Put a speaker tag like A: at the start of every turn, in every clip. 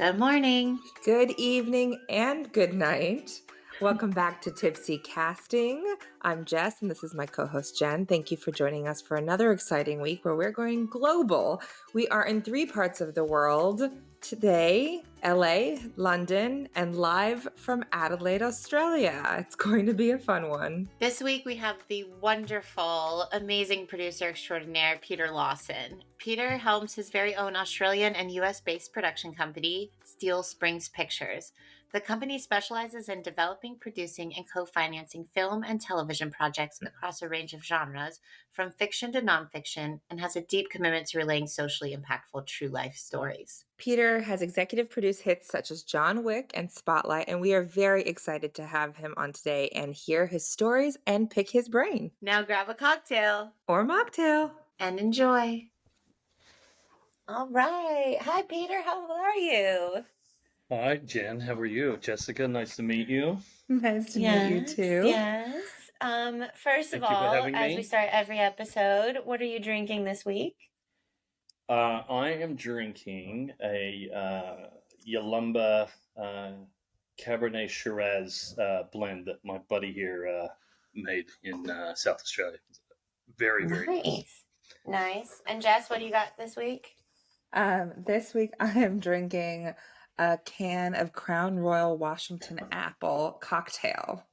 A: Good morning.
B: Good evening and good night. Welcome back to Tipsy Casting. I'm Jess and this is my co-host Jenn. Thank you for joining us for another exciting week where we're going global. We are in 3 parts of the world today: LA, London, and live from Adelaide, Australia. It's going to be a fun one.
A: This week we have the wonderful, amazing producer extraordinaire, Peter Lawson. Peter helms his very own Australian and US-based production company, Steel Springs Pictures. The company specializes in developing, producing, and co-financing film and television projects across a range of genres, from fiction to nonfiction, and has a deep commitment to relaying socially impactful true life stories.
B: Peter has executive produced hits such as John Wick and Spotlight, and we are very excited to have him on today and hear his stories and pick his brain.
A: Now grab a cocktail
B: Or mocktail.
A: and enjoy. All right. Hi, Peter. How are you?
C: Hi, Jen. How are you? Jessica, nice to meet you.
B: Nice to meet you too.
A: Yes. First of
C: Thank you for
A: all,
C: having
A: as
C: me.
A: we start every episode, what are you drinking this week?
C: I am drinking a Yalumba Cabernet Shiraz blend that my buddy here made in South Australia. Very, very nice.
A: Nice. And Jess, what do you got this week?
B: This week I am drinking a can of Crown Royal Washington Apple cocktail.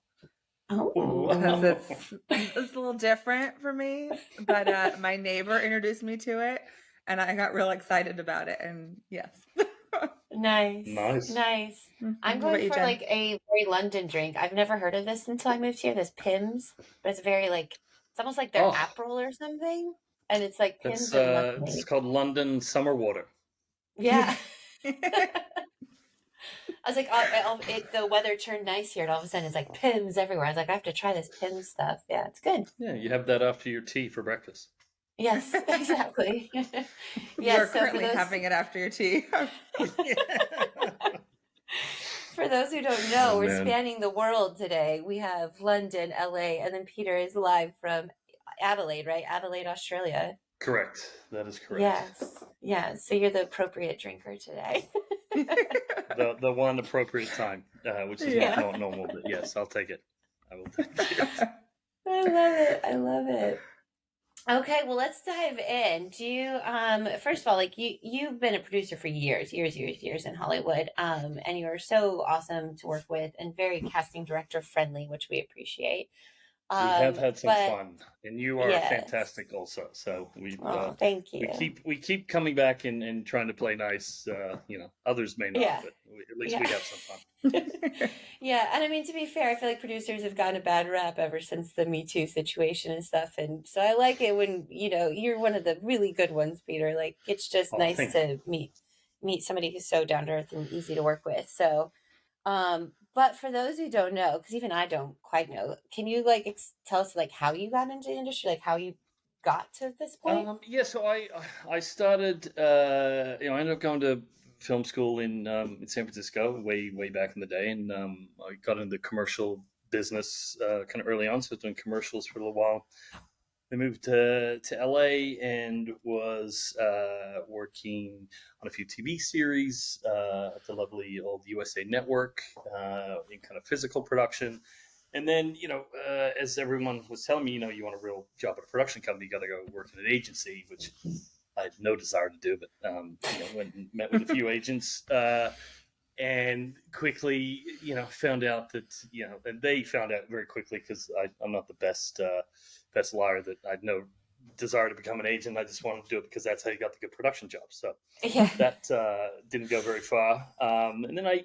A: Oh,
B: Because it's a little different for me, but my neighbor introduced me to it and I got real excited about it, and yes.
A: nice. I'm
B: What about
A: going
B: you,
A: for
B: Jen?
A: like a very London drink. I've never heard of this until I moved here. This Pimm's, but it's very like, it's almost like their
C: Oh.
A: Aperol or something. And it's like Pimm's
C: That's
A: are lovely.
C: it's called London Summer Water.
A: Yeah. I was like, the weather turned nice here, and all of a sudden it's like Pimm's everywhere. I was like, I have to try this Pimm's stuff. Yeah, it's good.
C: Yeah, you have that after your tea for breakfast.
A: Yes, exactly.
B: You're
A: so
B: currently having it after your tea.
A: For those who don't know,
C: Oh,
A: we're
C: man.
A: spanning the world today. We have London, LA, and then Peter is live from Adelaide, right? Adelaide, Australia.
C: Correct. That is correct.
A: Yes. So you're the appropriate drinker today.
C: The one appropriate time, which is not normal, but yes, I'll take it. I will take it.
A: I love it. Okay, well, let's dive in. Do you, first of all, like you've been a producer for years in Hollywood, and you're so awesome to work with and very casting director friendly, which we appreciate.
C: We have had some fun, and you are fantastic also. So
A: thank you.
C: We keep coming back and trying to play nice. Others may not, but at least we have some fun.
A: Yeah, and I mean, to be fair, I feel like producers have gotten a bad rap ever since the Me Too situation and stuff, and so I like it when you're one of the really good ones, Peter. Like, it's just nice to meet somebody who's so down to earth and easy to work with. So. But for those who don't know, because even I don't quite know, can you tell us how you got into the industry, how you got to this point?
C: So I started. I ended up going to film school in San Francisco way back in the day, and I got into the commercial business kind of early on. So I was doing commercials for a little while. I moved to LA and was working on a few TV series at the lovely old USA Network in kind of physical production. And then, as everyone was telling me, you want a real job at a production company, you got to go work in an agency, which I had no desire to do, but went and met with a few agents and quickly, found out that, and they found out very quickly because I'm not the best liar, that I had no desire to become an agent. I just wanted to do it because that's how you got the good production job. So that didn't go very far. And then I,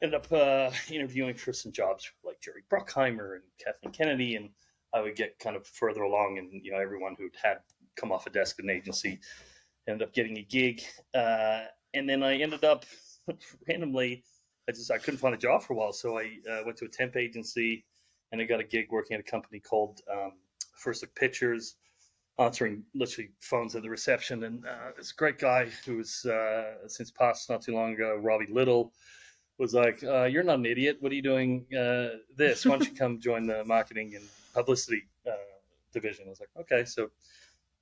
C: ended up interviewing for some jobs like Jerry Bruckheimer and Kathleen Kennedy, and I would get kind of further along, and everyone who'd had come off a desk at an agency ended up getting a gig. And then I ended up randomly, I couldn't find a job for a while, so I went to a temp agency, and I got a gig working at a company called First Look Pictures, answering literally phones at the reception. And this great guy who was since passed not too long ago, Robbie Little, was like, "You're not an idiot. What are you doing this? Why don't you come join the marketing and publicity division?" I was like, "Okay." So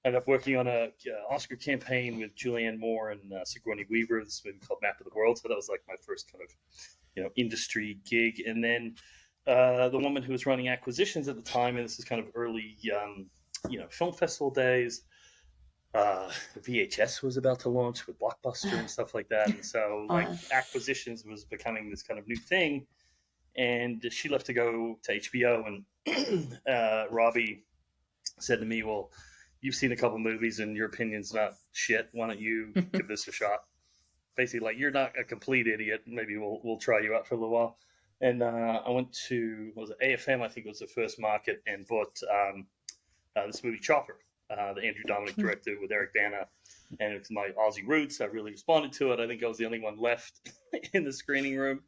C: ended up working on a Oscar campaign with Julianne Moore and Sigourney Weaver. This movie called Map of the World. So that was like my first kind of industry gig. And then the woman who was running acquisitions at the time, and this is kind of early film festival days. VHS was about to launch with Blockbuster and stuff like that, and so like acquisitions was becoming this kind of new thing. And she left to go to HBO, and Robbie said to me, "Well, you've seen a couple movies, and your opinion's not shit. Why don't you give this a shot?" Basically, like, you're not a complete idiot. Maybe we'll try you out for a little while. And I went to, what was it, AFM? I think it was the first market, and bought this movie Chopper. The Andrew Dominic director with Eric Bana, and it's my Aussie roots. I really responded to it. I think I was the only one left in the screening room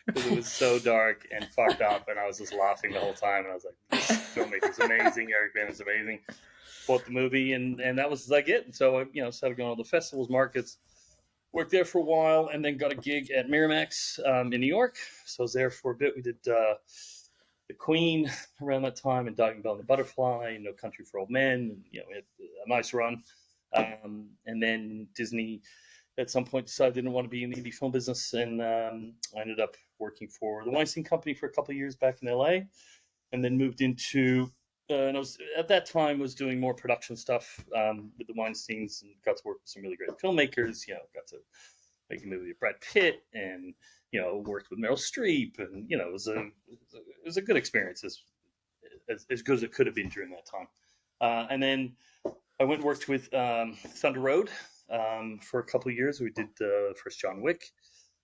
C: because it was so dark and fucked up, and I was just laughing the whole time. And I was like, "This filmmaker's amazing. Eric Bana's amazing." Bought the movie, and that was like it. And so I started going to the festivals, markets, worked there for a while, and then got a gig at Miramax in New York. So I was there for a bit. We did The Queen around that time, and Diving Bell and the Butterfly, No Country for Old Men. We had a nice run. And then Disney at some point decided they didn't want to be in the indie film business, and I ended up working for the Weinstein Company for a couple of years back in LA, and then moved into and I was at that time was doing more production stuff with the Weinsteins, and got to work with some really great filmmakers. Got to make a movie with Brad Pitt, and worked with Meryl Streep, and it was a good experience, as good as it could have been during that time. And then I went and worked with Thunder Road for a couple of years. We did the first John Wick,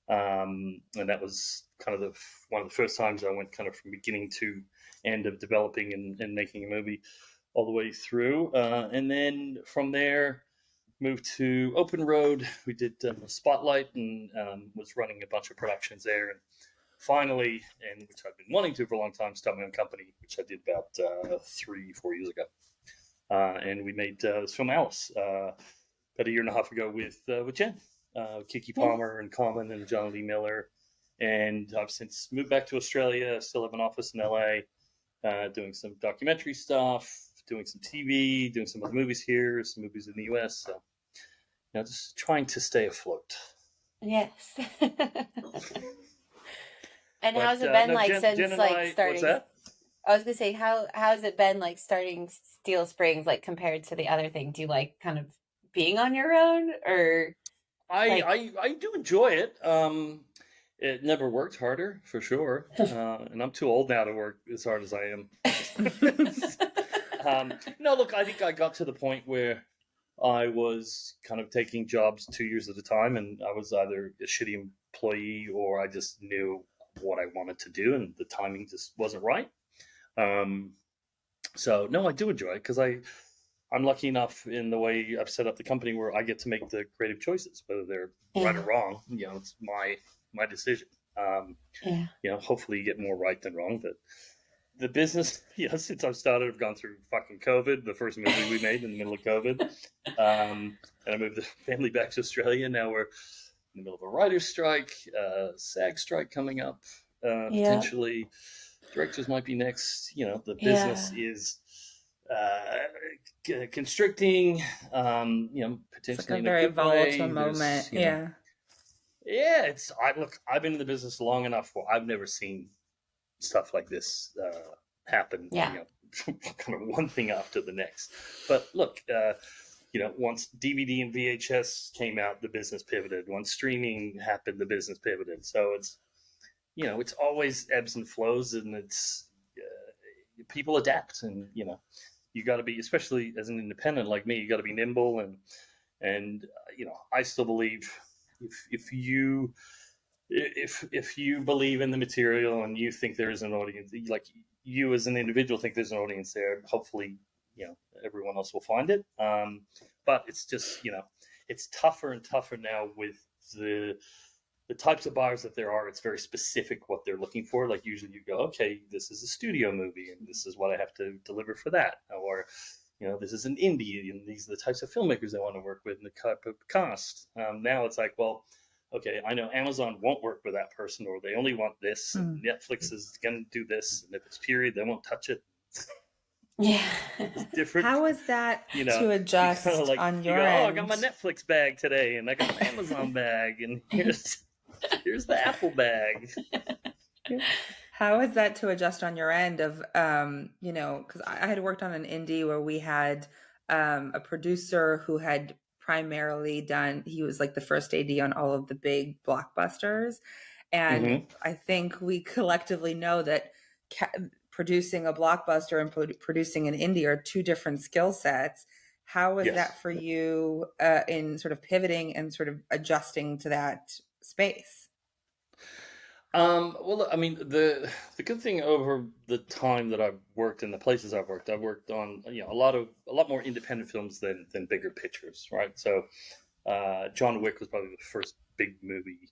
C: and that was kind of one of the first times I went kind of from beginning to end of developing and making a movie all the way through. And then from there, moved to Open Road. We did Spotlight, and was running a bunch of productions there. And finally, and which I've been wanting to for a long time, start my own company, which I did about 3-4 years ago. And we made this film Alice about a year and a half ago with Jenn, Keke Palmer and Common, and John Lee Miller. And I've since moved back to Australia. I still have an office in LA, doing some documentary stuff, doing some TV, doing some other movies here, some movies in the US. So, just trying to stay afloat.
A: Yes. And how's it been since
C: Jenn
A: starting?
C: What's that?
A: I was gonna say, how's it been starting Steel Springs compared to the other thing? Do you like kind of being on your own, or?
C: I do enjoy it. It never worked harder, for sure, and I'm too old now to work as hard as I am. No, look, I think I got to the point where I was kind of taking jobs 2 years at a time, and I was either a shitty employee or I just knew what I wanted to do, and the timing just wasn't right. So no, I do enjoy it because I'm lucky enough in the way I've set up the company where I get to make the creative choices, whether they're right or wrong. It's my decision. Hopefully you get more right than wrong, but the business, since I've started, I've gone through fucking COVID, the first movie we made in the middle of COVID. And I moved the family back to Australia. Now we're in the middle of a writer's strike, SAG strike coming up, potentially. Directors might be next. The business is constricting, potentially
B: it's like a very volatile moment.
C: I've been in the business long enough where I've never seen stuff like this happen. Kind of one thing after the next. But look, once DVD and VHS came out, the business pivoted. Once streaming happened, the business pivoted. So it's always ebbs and flows, and it's people adapt, and you got to be, especially as an independent like me, you got to be nimble, and I still believe if you believe in the material and you think there is an audience, like you as an individual think there's an audience there, hopefully everyone else will find it. But it's just it's tougher and tougher now with the types of buyers that there are. It's very specific what they're looking for. Like usually you go, okay, this is a studio movie and this is what I have to deliver for that. Or, this is an indie and these are the types of filmmakers I want to work with and the type of cast. Now it's like, well, okay, I know Amazon won't work with that person, or they only want this, and Netflix is going to do this. And if it's period, they won't touch it.
A: Yeah.
C: It's different.
B: How is that
C: You know,
B: to
C: you kind of
B: adjust
C: like,
B: on
C: you
B: your
C: go, oh, I got
B: end?
C: my Netflix bag today, and I got my Amazon bag, and here's the Apple bag.
B: How is that to adjust on your end of, because I had worked on an indie where we had a producer who had primarily done, he was like the first AD on all of the big blockbusters. And
C: Mm-hmm.
B: I think we collectively know that producing a blockbuster and producing an indie are two different skill sets. How was
C: Yes.
B: that for you in sort of pivoting and sort of adjusting to that space?
C: Well, I mean, the good thing over the time that I've worked in the places I've worked on, a lot more independent films than bigger pictures, right? So, John Wick was probably the first big movie,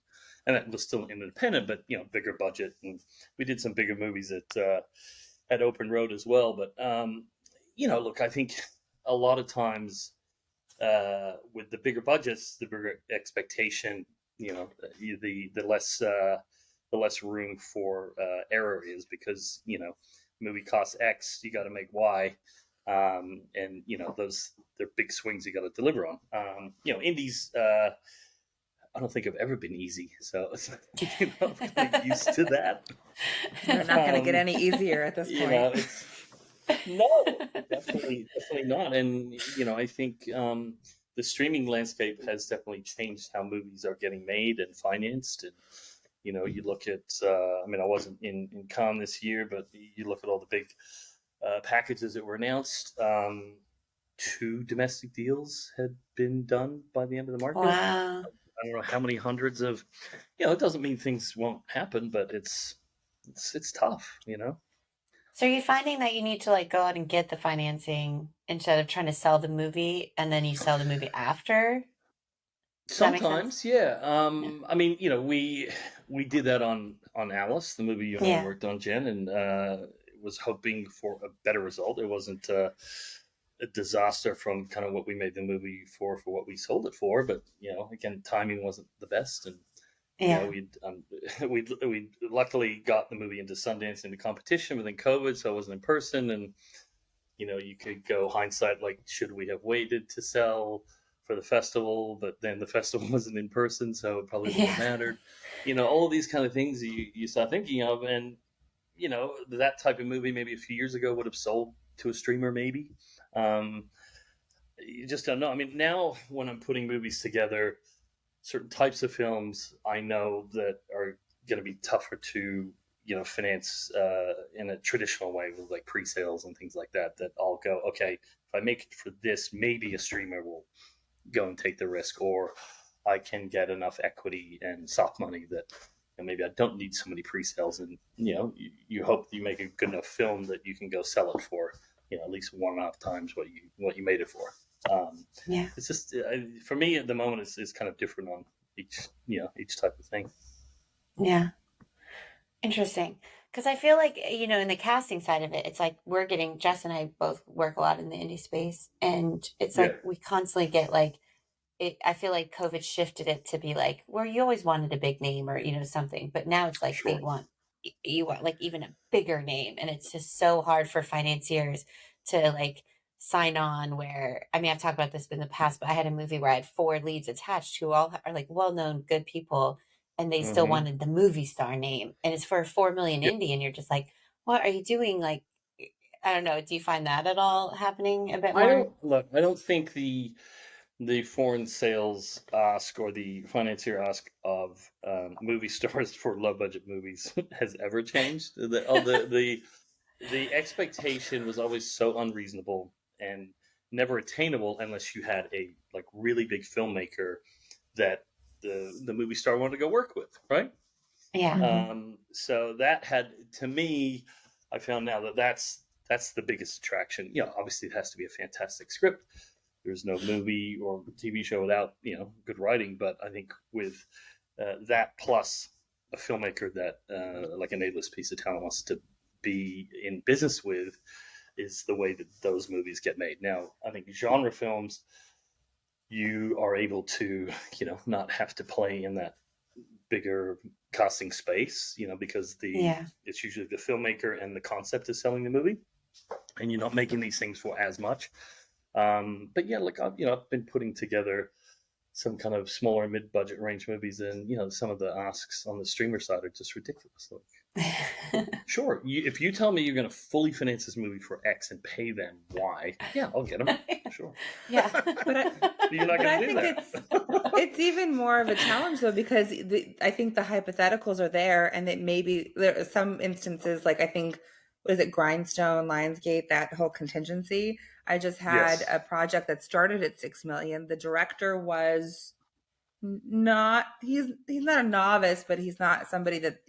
C: and it was still independent, but bigger budget, and we did some bigger movies at Open Road as well. But look, I think a lot of times with the bigger budgets, the bigger expectation, the less room for error is, because movie costs X, you got to make Y, and those they're big swings you got to deliver on. Indies. I don't think I've ever been easy, so I'm kind of used to that.
B: They're not going to get any easier at this point.
C: It's no, definitely not. And I think the streaming landscape has definitely changed how movies are getting made and financed. And you look at, I mean, I wasn't in Cannes this year, but you look at all the big packages that were announced. 2 domestic deals had been done by the end of the market.
A: Wow.
C: I don't know how many hundreds of, it doesn't mean things won't happen, but it's tough,
A: So are you finding that you need to like go out and get the financing instead of trying to sell the movie and then you sell the movie after? Does that make sense?
C: Sometimes, yeah.
A: Yeah.
C: I mean, we did that on Alice, the movie you and I
A: Yeah.
C: worked on, Jen, and was hoping for a better result. It wasn't a disaster from kind of what we made the movie for what we sold it for, but again, timing wasn't the best, and
A: Yeah.
C: we luckily got the movie into Sundance into competition within COVID, so it wasn't in person, and you could go hindsight, like, should we have waited to sell for the festival? But then the festival wasn't in person, so it probably wouldn't have
A: Yeah.
C: mattered. All of these kind of things you start thinking of, and that type of movie maybe a few years ago would have sold to a streamer, maybe. You just don't know. I mean, now when I'm putting movies together, certain types of films I know that are going to be tougher to finance in a traditional way, with like pre-sales and things like that, that I'll go, okay, if I make it for this, maybe a streamer will go and take the risk, or I can get enough equity and soft money that maybe I don't need so many pre-sales, and you hope you make a good enough film that you can go sell it for at least 1.5 times what you made it for.
A: Yeah.
C: It's just for me at the moment, it's kind of different on each type of thing.
A: Yeah. Interesting. Because I feel like, in the casting side of it, it's like Jess and I both work a lot in the indie space. And it's
C: Yeah.
A: like we constantly get like, I feel like COVID shifted it to be like, where you always wanted a big name or, something. But now it's like
C: Sure.
A: you want like even a bigger name. And it's just so hard for financiers to like sign on where, I mean, I've talked about this in the past, but I had a movie where I had 4 leads attached who all are like well-known good people, and they still
C: Mm-hmm.
A: wanted the movie star name, and it's for a 4 million
C: Yeah.
A: indie, and you're just like, what are you doing? Like, I don't know. Do you find that at all happening a bit
C: I
A: more?
C: don't think the foreign sales ask or the financier ask of movie stars for low budget movies has ever changed. The expectation was always so unreasonable and never attainable unless you had a like really big filmmaker that the movie star wanted to go work with, right?
A: Yeah.
C: So that had, to me, I found now that's the biggest attraction. Obviously it has to be a fantastic script. There's no movie or TV show without good writing, but I think with that plus a filmmaker that like an A-list piece of talent wants to be in business with is the way that those movies get made. Now, I think genre films, you are able to not have to play in that bigger casting space, because
A: Yeah.
C: it's usually the filmmaker and the concept is selling the movie. and you're not making these things for as much. But yeah, like I've been putting together some kind of smaller mid-budget range movies, and some of the asks on the streamer side are just ridiculous. Like, sure, if you tell me you're going to fully finance this movie for X and pay them Y, yeah, I'll get them. Sure.
A: Yeah.
C: You're not going to do that.
B: It's even more of a challenge though, because I think the hypotheticals are there, and that maybe there are some instances, like I think, what is it, Grindstone, Lionsgate, that whole contingency. I just had a project that started at $6 million. The director was not, he's not a novice, but he's not somebody that,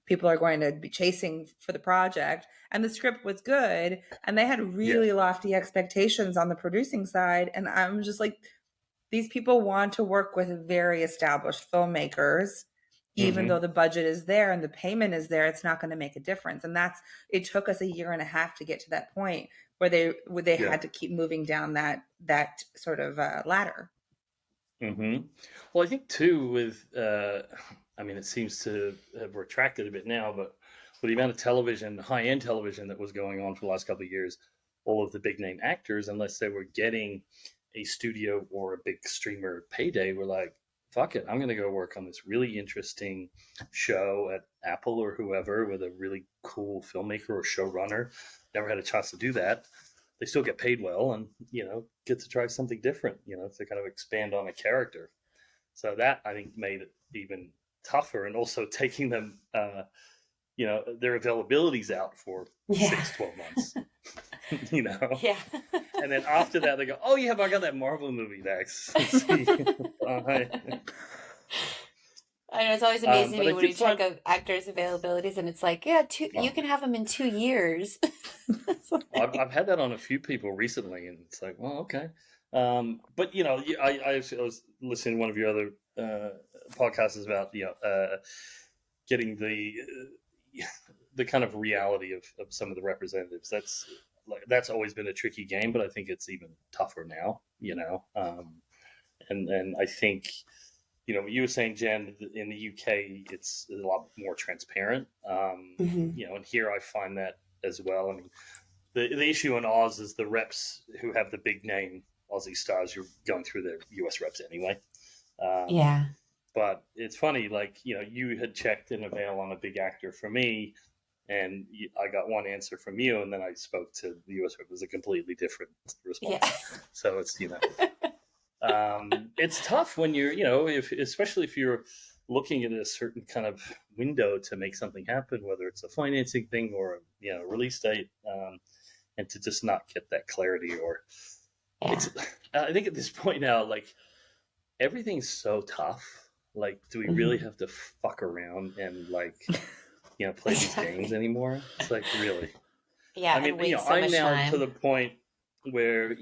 B: people are going to be chasing for the project. And the script was good, and they had really lofty expectations on the producing side. And I'm just like, these people want to work with very established filmmakers. Even though the budget is there and the payment is there, it's not going to make a difference. And it took us 1.5 years to get to that point where they had to keep moving down that sort of ladder.
C: Well, I think too with, it seems to have retracted a bit now, but with the amount of television, high-end television that was going on for the last couple of years, all of the big name actors, unless they were getting a studio or a big streamer payday, were like, fuck it, I'm going to go work on this really interesting show at Apple or whoever with a really cool filmmaker or showrunner. Never had a chance to do that. They still get paid well and, get to try something different, to kind of expand on a character. So that, I think, made it even tougher, and also taking them, their availabilities out for 6-12 months.
A: Yeah.
C: And then after that, they go, oh, yeah, but I got that Marvel movie next.
A: I know, it's always amazing to me when you check out actors' availabilities, and it's like, you can have them in 2 years.
C: I've had that on a few people recently, and it's like, well, okay. But I was listening to one of your other podcasts about getting the kind of reality of some of the representatives. That's always been a tricky game, but I think it's even tougher now. And I think you were saying, Jen, in the UK it's a lot more transparent. And here I find that as well. I mean, the issue in Oz is the reps who have the big name Aussie stars, you're going through the US reps anyway. But it's funny, like, you had checked in a veil on a big actor for me, and I got one answer from you, and then I spoke to the US rep. It was a completely different response. So it's, it's tough when you're, especially if you're looking at a certain kind of window to make something happen, whether it's a financing thing or a release date, and to just not get that clarity, or I think at this point now, like, everything's so tough. Like, do we really have to fuck around and play these games anymore? It's like, really?
A: Yeah.
C: I mean, I'm now to the point where,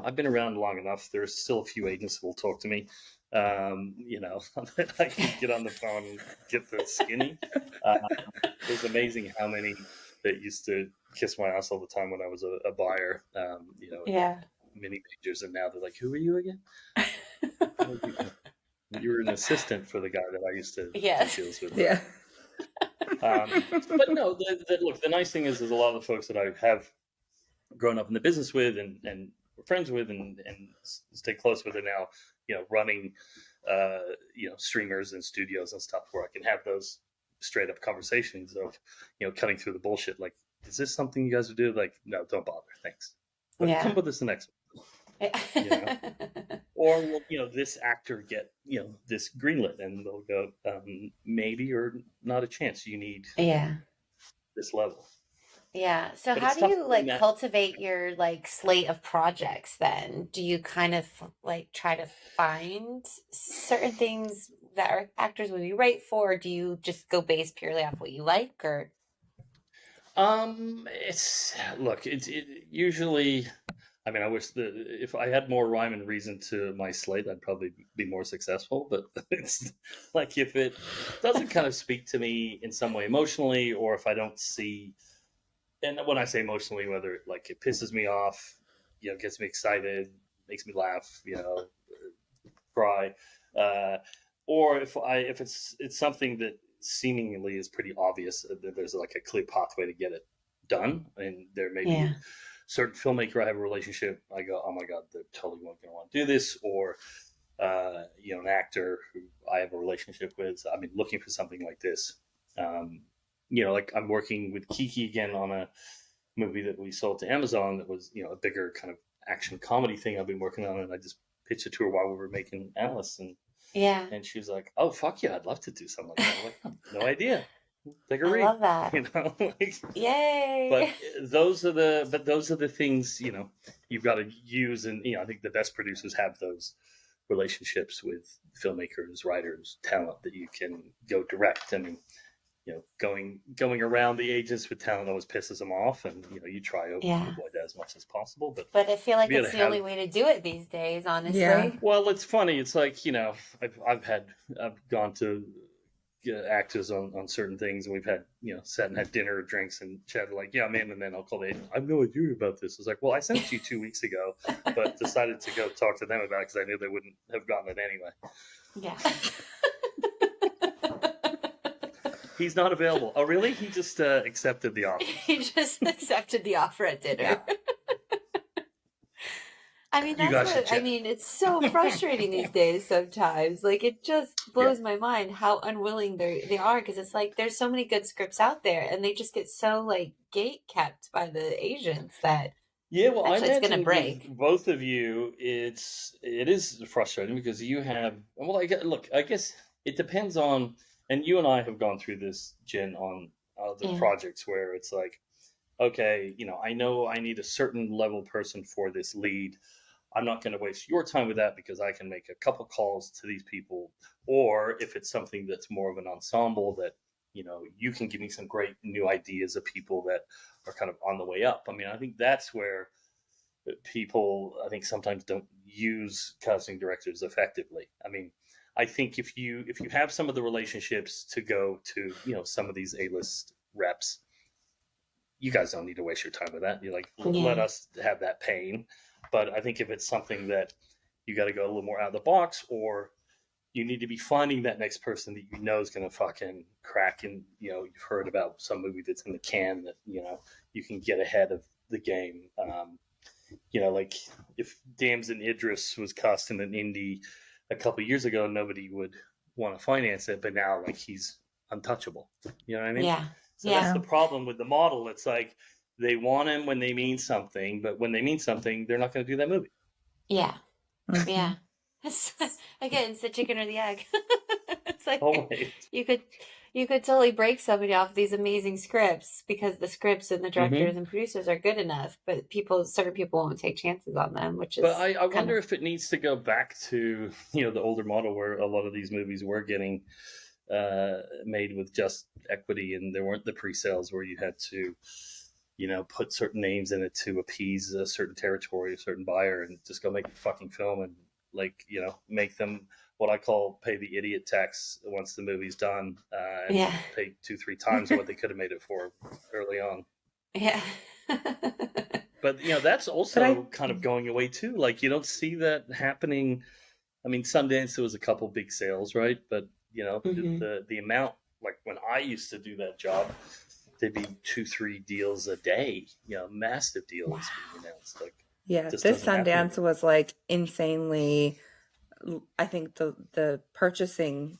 C: I've been around long enough. There's still a few agents who will talk to me. I can get on the phone and get the skinny. It was amazing how many that used to kiss my ass all the time when I was a buyer. Mini majors, and now they're like, "Who are you again?" You were an assistant for the guy that I used to deals with.
B: Yeah.
C: But no, look, the nice thing is a lot of the folks that I have grown up in the business with and were friends with and stay close with are now, running, streamers and studios and stuff where I can have those straight up conversations of, cutting through the bullshit. Like, is this something you guys would do? Like, no, don't bother. Thanks. But come with us the next one. Or will this actor get this greenlit, and they'll go maybe, or not a chance. You need this level.
A: So but how do you cultivate your slate of projects then? Do you kind of try to find certain things that our actors would be right for, or do you just go based purely off what you like? Or
C: it's usually, I mean, I wish if I had more rhyme and reason to my slate, I'd probably be more successful. But it's like, if it doesn't kind of speak to me in some way emotionally, or if I don't see, and when I say emotionally, whether it pisses me off, gets me excited, makes me laugh, cry, or if it's something that seemingly is pretty obvious that there's a clear pathway to get it done, and there may be a certain filmmaker I have a relationship. I go, oh my god, they're totally going to want to do this, or an actor who I have a relationship with. So I've been looking for something like this. Like I'm working with Keke again on a movie that we sold to Amazon that was, a bigger kind of action comedy thing I've been working on, and I just pitched it to her while we were making Alice, and she was like, "Oh fuck yeah, I'd love to do something like that." I'm like, "No idea, take a
A: I
C: read."
A: love that. Yay!
C: But those are the things you've got to use, and I think the best producers have those relationships with filmmakers, writers, talent that you can go direct. I mean, going around the agents with talent always pisses them off, and you try to avoid that as much as possible.
A: But I feel like it's the only way to do it these days, honestly.
B: Yeah.
C: Well, it's funny. It's like I've gone to actors on certain things, and we've had sat and had dinner or drinks and chatted like, yeah, man, and then I'll call the agent. I have no idea about this. It's like, well, I sent it to you 2 weeks ago, but decided to go talk to them about it because I knew they wouldn't have gotten it anyway.
A: Yeah.
C: He's not available. Oh, really? He just accepted the offer.
A: He just accepted the offer at dinner. Yeah. I mean, it's so frustrating these days sometimes. Like, it just blows my mind how unwilling they are, because it's like there's so many good scripts out there, and they just get so, like, gate kept by the agents that
C: I
A: shit's going to break.
C: Both of you, it is frustrating because you have, I guess it depends on, and you and I have gone through this, Jen, on other projects where it's like, okay, I know I need a certain level person for this lead. I'm not going to waste your time with that because I can make a couple calls to these people. Or if it's something that's more of an ensemble that, you can give me some great new ideas of people that are kind of on the way up. I mean, I think that's where people, I think, sometimes don't use casting directors effectively. I mean, I think if you have some of the relationships to go to, some of these A-list reps, you guys don't need to waste your time with that. You're like, let us have that pain. But I think if it's something that you got to go a little more out of the box, or you need to be finding that next person that is going to fucking crack, and you've heard about some movie that's in the can that you can get ahead of the game. Like if Damson Idris was cast in an indie a couple of years ago, nobody would want to finance it, but now like he's untouchable. You know what I mean?
A: Yeah.
C: So that's the problem with the model. It's like they want him when they mean something, but when they mean something, they're not going to do that movie.
A: Yeah. Yeah. Again, it's the chicken or the egg. It's like you could totally break somebody off these amazing scripts because the scripts and the directors and producers are good enough, but certain people won't take chances on them, which is.
C: But I wonder if it needs to go back to the older model where a lot of these movies were getting made with just equity, and there weren't the pre-sales where you had to put certain names in it to appease a certain territory, a certain buyer, and just go make a fucking film and make them what I call pay the idiot tax once the movie's done, and pay 2-3 times what they could have made it for early on.
A: Yeah.
C: But that's also kind of going away too. Like you don't see that happening. I mean, Sundance, there was a couple big sales, right? But the amount, like when I used to do that job, there'd be 2-3 deals a day, massive deals being announced. Like,
B: this Sundance was like insanely. I think the purchasing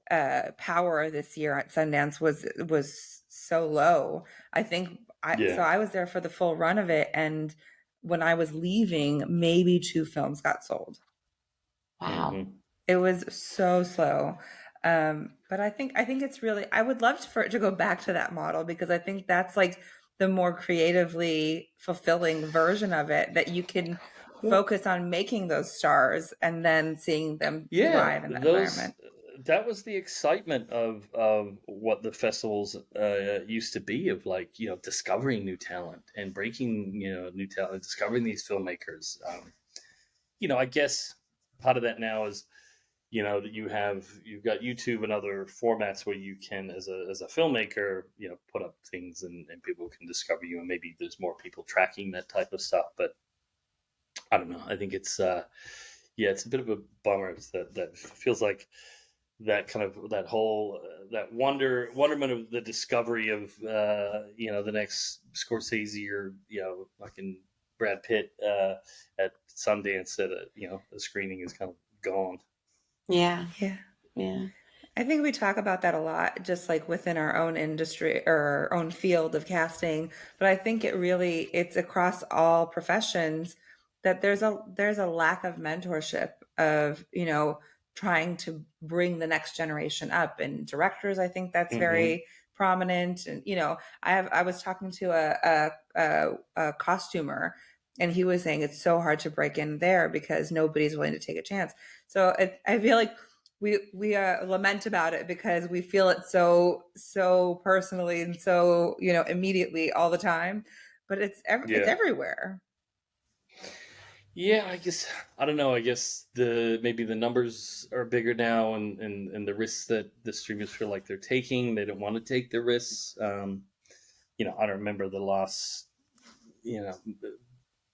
B: power this year at Sundance was so low. I think so I was there for the full run of it, and when I was leaving, maybe 2 films got sold.
A: Wow.
B: It was so slow. But I think it's really, I would love for it to go back to that model, because I think that's like the more creatively fulfilling version of it, that you can focus on making those stars and then seeing them thrive in that environment.
C: That was the excitement of what the festivals used to be, of like, discovering new talent and breaking, new talent, discovering these filmmakers. I guess part of that now is, that you've got YouTube and other formats where you can, as a filmmaker, put up things and people can discover you, and maybe there's more people tracking that type of stuff. But I don't know. I think it's it's a bit of a bummer that feels like that kind of that whole that wonderment of the discovery of the next Scorsese or like in Brad Pitt at Sundance at a screening is kind of gone.
A: Yeah.
B: Yeah.
A: Yeah.
B: I think we talk about that a lot, just like within our own industry or our own field of casting. But I think it's across all professions that there's a lack of mentorship of, trying to bring the next generation up. And directors, I think that's
C: Mm-hmm.
B: very prominent. And, I was talking to a costumer, and he was saying it's so hard to break in there because nobody's willing to take a chance. So I feel like we lament about it because we feel it so personally and so immediately all the time, but it's everywhere.
C: Yeah, I guess I don't know. I guess maybe the numbers are bigger now, and the risks that the streamers feel like they're taking, they don't want to take the risks. I don't remember the last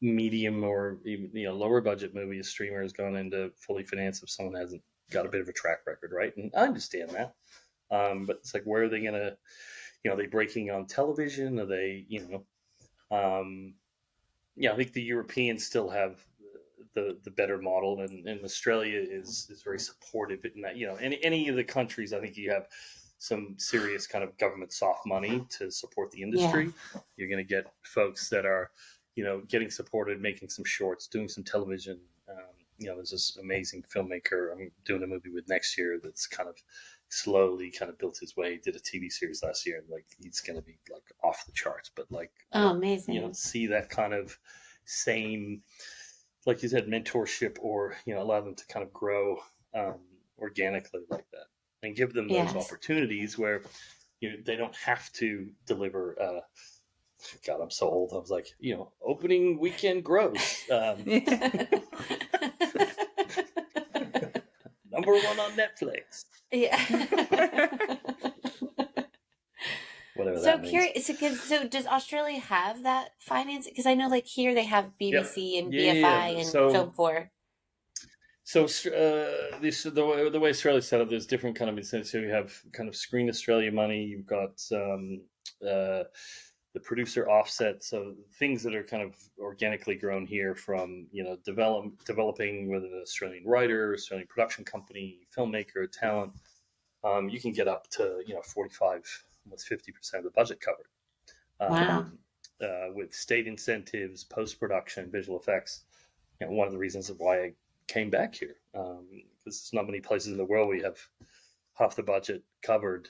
C: medium or even lower budget movie a streamer has gone into fully financed if someone hasn't got a bit of a track record, right? And I understand that, but it's like, where are they gonna? Are they breaking on television? Are they I think the Europeans still have the better model, and Australia is very supportive in that. Any of the countries, I think you have some serious kind of government soft money to support the industry. Yeah. You're going to get folks that are, getting supported, making some shorts, doing some television. There's this amazing filmmaker I'm doing a movie with next year that's kind of slowly kind of built his way. Did a TV series last year, and like he's going to be like off the charts. But like,
A: amazing.
C: See that kind of same, like you said, mentorship, or allow them to kind of grow organically like that, and give them those opportunities where they don't have to deliver. God, I'm so old. I was like, opening weekend gross. Number one on Netflix.
A: Yeah.
C: Whatever that means.
A: Curious. So does Australia have that finance? Because I know, like, here they have BBC and BFI and Film 4.
C: So the way Australia's set up, there's different kind of incentives. So you have kind of Screen Australia money. You've got the producer offset, so things that are kind of organically grown here from developing with an Australian writer, Australian production company, filmmaker, talent. You can get up to 45, almost 50% of the budget covered.
A: Wow.
C: With state incentives, post production, visual effects. One of the reasons of why I came back here, because there's not many places in the world where you have half the budget covered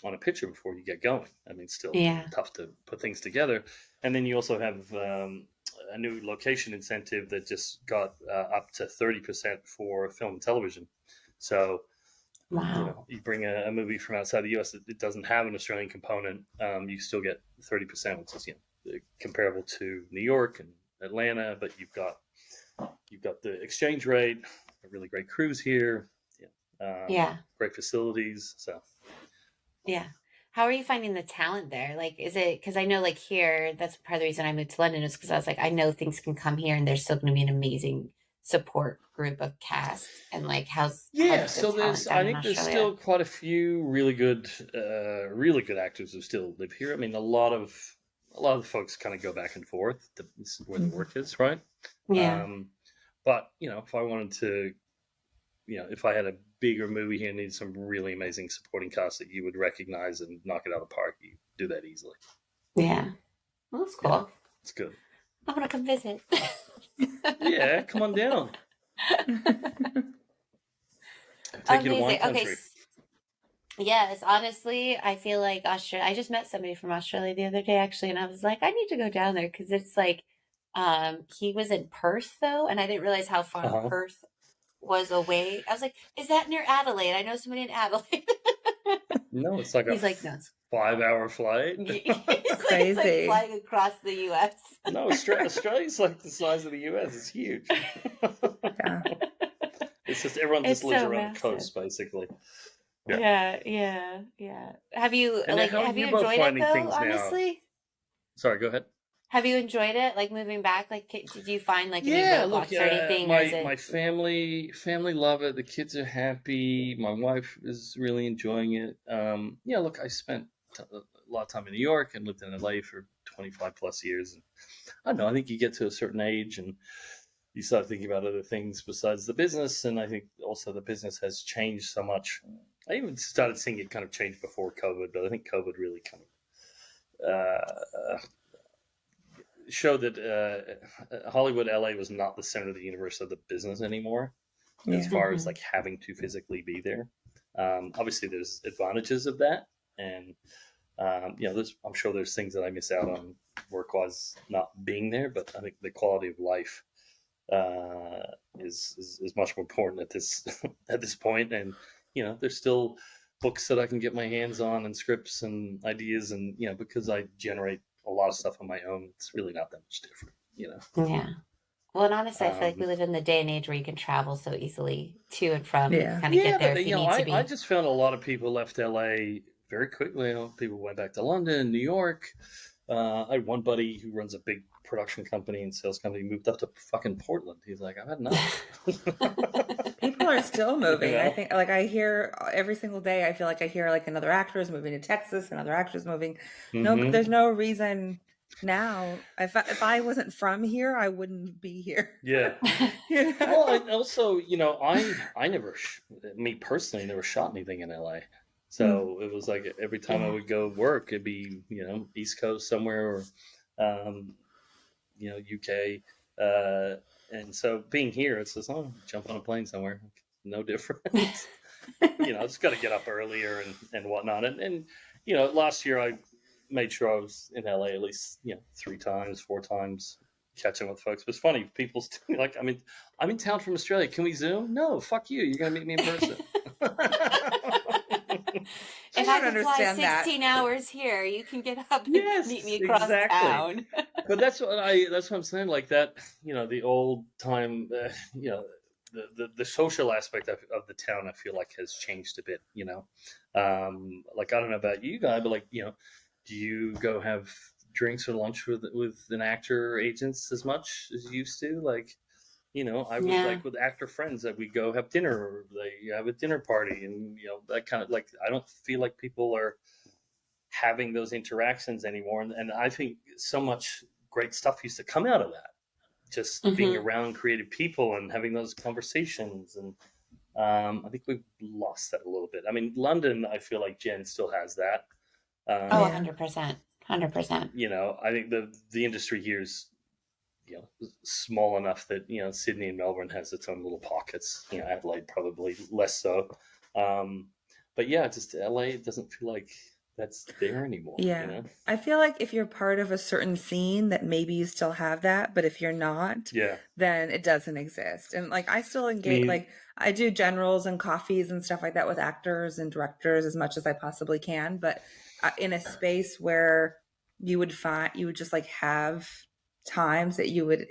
C: on a picture before you get going. I mean, still tough to put things together. And then you also have a new location incentive that just got up to 30% for film and television. So, you bring a movie from outside the US that it doesn't have an Australian component, you still get 30%, which is comparable to New York and Atlanta, but you've got the exchange rate, a really great crews here, great facilities. So
A: how are you finding the talent there? Like, is it because I know, like, here, that's part of the reason I moved to London, is because I was like, I know things can come here and there's still going to be an amazing support group of cast. And like, how's
C: so there's still quite a few really good actors who still live here. I mean, a lot of the folks kind of go back and forth to where the work is, right? But if I wanted to, if I had a bigger movie here and needed some really amazing supporting cast that you would recognize and knock it out of the park, you do that easily.
A: Yeah, well, that's cool.
C: It's good.
A: I want to come visit.
C: Yeah, come on down. Take you to wine country.
A: Okay. Yes, honestly, I feel like Australia. I just met somebody from Australia the other day, actually, and I was like, I need to go down there because it's like, he was in Perth though, and I didn't realize how far Perth was away. I was like, is that near Adelaide? I know somebody in Adelaide.
C: No, it's like
A: he's like, no, it's
C: 5-hour flight.
A: It's crazy. It's like flying across the U.S.
C: No, Australia's like the size of the U.S. It's huge.
B: Yeah.
C: It's just everyone just lives around the coast, basically.
A: Yeah. Have you enjoyed it though? Honestly.
C: Sorry, go ahead.
A: Have you enjoyed it? Like moving back? Like, did you find like any
C: Yeah, look,
A: roadblocks or anything? Or is
C: my
A: it?
C: family love it. The kids are happy. My wife is really enjoying it. Yeah, look, I spent a lot of time in New York and lived in LA for 25 plus years. And I don't know. I think you get to a certain age and you start thinking about other things besides the business. And I think also the business has changed so much. I even started seeing it kind of change before COVID, but I think COVID really kind of showed that Hollywood, LA was not the center of the universe of the business anymore, as far as like having to physically be there. Obviously, there's advantages of that, and I'm sure there's things that I miss out on work-wise not being there. But I think the quality of life is much more important at this at this point. And there's still books that I can get my hands on and scripts and ideas, and because I generate a lot of stuff on my own, it's really not that much different.
A: Yeah. Well, and honestly, I feel like we
C: Um,
A: live in the day and age where you can travel so easily to and from. You
B: Yeah.
A: kind of get there
C: but
A: if you need to
C: I
A: be.
C: just found a lot of people left LA very quickly. People went back to London, New York. I had one buddy who runs a big production company and sales company, moved up to fucking Portland. He's like, I've had enough.
B: People are still moving. I
C: know?
B: think, like, I hear every single day, I feel like I hear like another actor is moving to Texas, another actor is moving. No, there's
C: Mm-hmm.
B: no reason now. If I wasn't from here, I wouldn't be here.
C: Yeah.
B: You
C: Well,
B: know?
C: I also, I never, me personally, never shot anything in LA.
B: Mm.
C: So it was like every time I
A: Yeah.
C: would go work, it'd be, East Coast somewhere or, UK. And so being here, it's just, jump on a plane somewhere. No difference. Just got to get up earlier and whatnot. And last year I made sure I was in LA at least, 3 times, 4 times, catching with folks. But it's funny, people still like, I'm in town from Australia. Can we Zoom? No, fuck you. You're going to meet me in person.
B: I
A: If I
B: don't
A: could fly
B: understand that.
A: 16 hours here, you can get up and
C: Yes,
A: meet me across
C: exactly.
A: town.
C: But that's what I'm saying. Like that, the old time, the social aspect of the town, I feel like has changed a bit. Like I don't know about you guys, but like do you go have drinks or lunch with an actor or agents as much as you used to? Like, I would
A: Yeah.
C: like with actor friends that we go have dinner, or they have a dinner party, and that kind of like I don't feel like people are having those interactions anymore, and I think so much great stuff used to come out of that. Just being
A: Mm-hmm.
C: around creative people and having those conversations, and I think we've lost that a little bit. I mean, London, I feel like Jen still has that.
A: Oh,
B: Yeah.
A: 100%. 100%.
C: I think the industry here is small enough that Sydney and Melbourne has its own little pockets. Adelaide probably less so. But yeah, just LA, it doesn't feel like that's there anymore.
B: Yeah. I feel like if you're part of a certain scene that maybe you still have that, but if you're not,
C: Yeah.
B: then it doesn't exist. And like I still engage, like I do generals and coffees and stuff like that with actors and directors as much as I possibly can, but in a space where you would just like have times that you would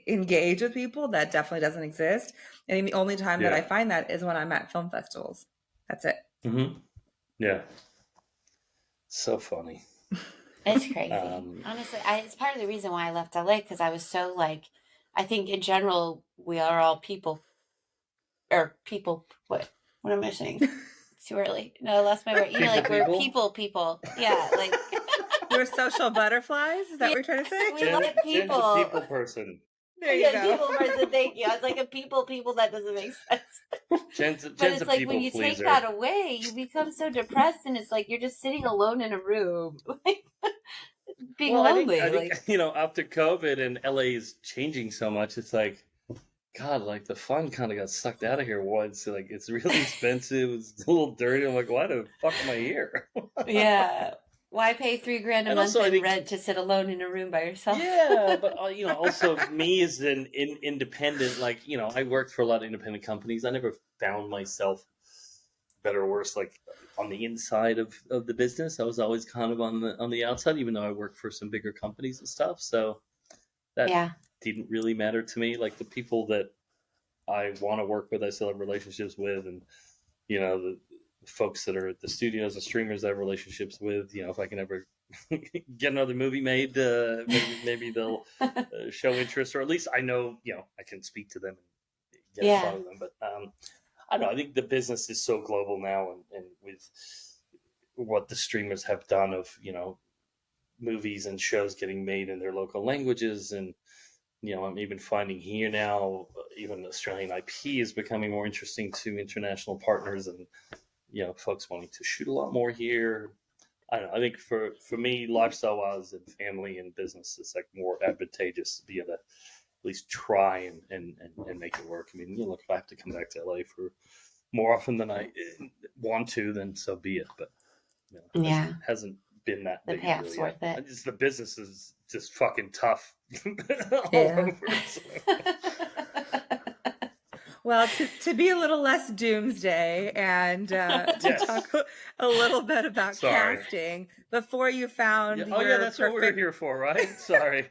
B: engage with people, that definitely doesn't exist. And the only time that I find that is when I'm at film festivals. That's it.
C: Mm-hmm. Yeah. So funny.
A: It's crazy. Honestly, it's part of the reason why I left LA, because I was so like, I think in general, we are all people. What am I saying? It's too early. No, I lost my word. Like we're people. Yeah, like
B: we're social butterflies. Is that what you're trying to say?
A: We like people.
C: Jen's a people person.
B: There you go.
A: People person. Thank you. I was like a people. That doesn't make sense.
C: Jen's
A: but it's
C: a
A: like
C: people
A: when you
C: pleaser.
A: take that away, you become so depressed, and it's like you're just sitting alone in a room, like being lonely.
C: I think after COVID and LA is changing so much, it's like, God, like the fun kind of got sucked out of here once. Like it's really expensive. It's a little dirty. I'm like, why the fuck am I here?
A: Yeah. Why pay $3,000 a month in rent to sit alone in a room by yourself?
C: Yeah, but also me as an independent, like I worked for a lot of independent companies. I never found myself better or worse like on the inside of the business. I was always kind of on the outside, even though I worked for some bigger companies and stuff. So that didn't really matter to me. Like the people that I want to work with, I still have relationships with, and the folks that are at the studios and streamers I have relationships with. If I can ever get another movie made. Maybe they'll show interest, or at least I know, I can speak to them and get in front of them. But I don't know. I think the business is so global now, and with what the streamers have done of, movies and shows getting made in their local languages. And, I'm even finding here now, even Australian IP is becoming more interesting to international partners, and, folks wanting to shoot a lot more here. I don't know. I think for me, lifestyle wise and family and business, it's like more advantageous to be able to at least try and make it work. I mean, look, if I have to come back to LA for more often than I want to, then so be it. But hasn't been that big.
A: The payoff's worth it.
C: The business is just fucking tough.
B: Well, to be a little less doomsday and to talk a little bit about casting, before you found
C: that's what we're here for, right? Sorry.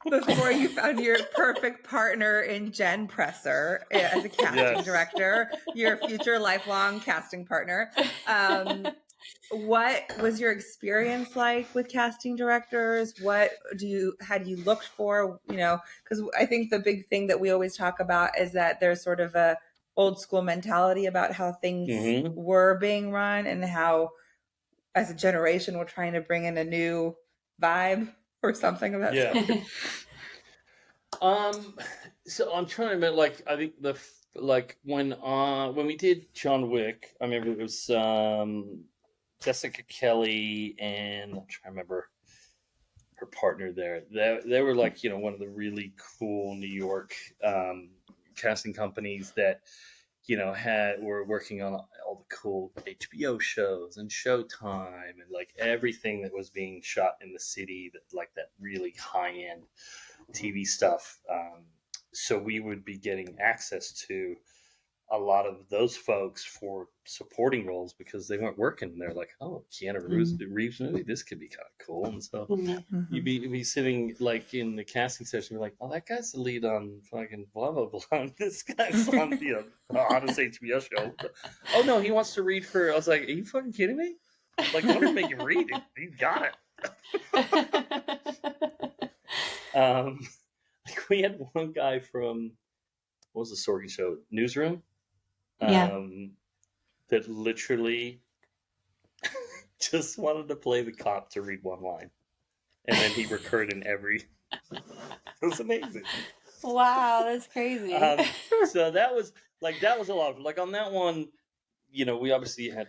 B: Before you found your perfect partner in Jenn Presser as a casting director, your future lifelong casting partner. What was your experience like with casting directors? What had you looked for? Because I think the big thing that we always talk about is that there's sort of a old school mentality about how things were being run, and how, as a generation, we're trying to bring in a new vibe or something of that
C: sort. So I'm trying to remember. Like, I think when we did John Wick, I remember it was Jessica Kelly, and I'm trying to remember her partner there. They were like, one of the really cool New York casting companies that, were working on all the cool HBO shows and Showtime and like everything that was being shot in the city, that really high end TV stuff. So we would be getting access to a lot of those folks for supporting roles because they weren't working. They're like, oh, Keanu Reeves movie, this could be kind of cool. And so you'd be sitting like in the casting session, you're like, oh, that guy's the lead on fucking blah blah blah. This guy's on the hottest HBO show. Oh no, he wants to read for. I was like, are you fucking kidding me? Like, I'm gonna make him read it. You got it. Like we had one guy from, what was the Sorkin show? Newsroom. That literally just wanted to play the cop to read one line, and then he recurred in every. It was amazing.
A: Wow, that's crazy.
C: So that was a lot of, like, on that one. We obviously had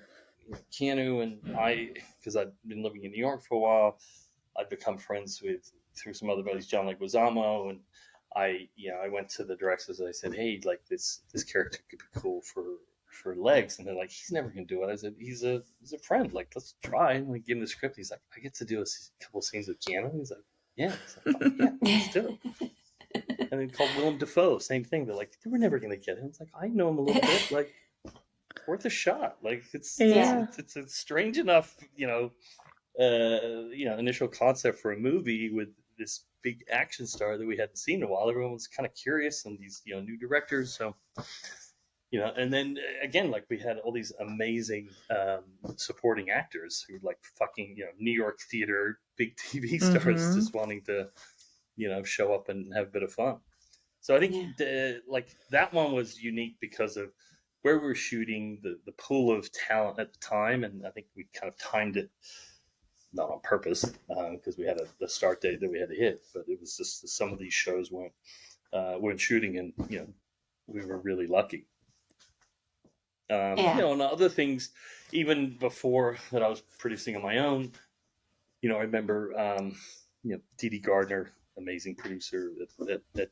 C: Keanu, and I, because I'd been living in New York for a while, I'd become friends through some other buddies, John Leguizamo, and I went to the directors and I said, hey, like this character could be cool for Legs, and they're like, he's never gonna do it. I said, he's a friend, like, let's try. And we give him the script. He's like, I get to do a couple scenes with Keanu. He's like, yeah. Like, oh, yeah, let's do it. And then called Willem Dafoe, same thing. They're like, we're never gonna get him. It's like, I know him a little bit, like, worth a shot. Like, it's a strange enough, initial concept for a movie with this big action star that we hadn't seen in a while. Everyone was kind of curious, and these new directors. So and then again, like, we had all these amazing supporting actors who were like fucking New York theater big TV stars, just wanting to show up and have a bit of fun. So I think that one was unique because of where we were shooting, the pool of talent at the time, and I think we kind of timed it. Not on purpose, because we had a start date that we had to hit, but it was just some of these shows weren't shooting, and we were really lucky. And other things, even before that, I was producing on my own. I remember, Dee Dee Gardner, amazing producer at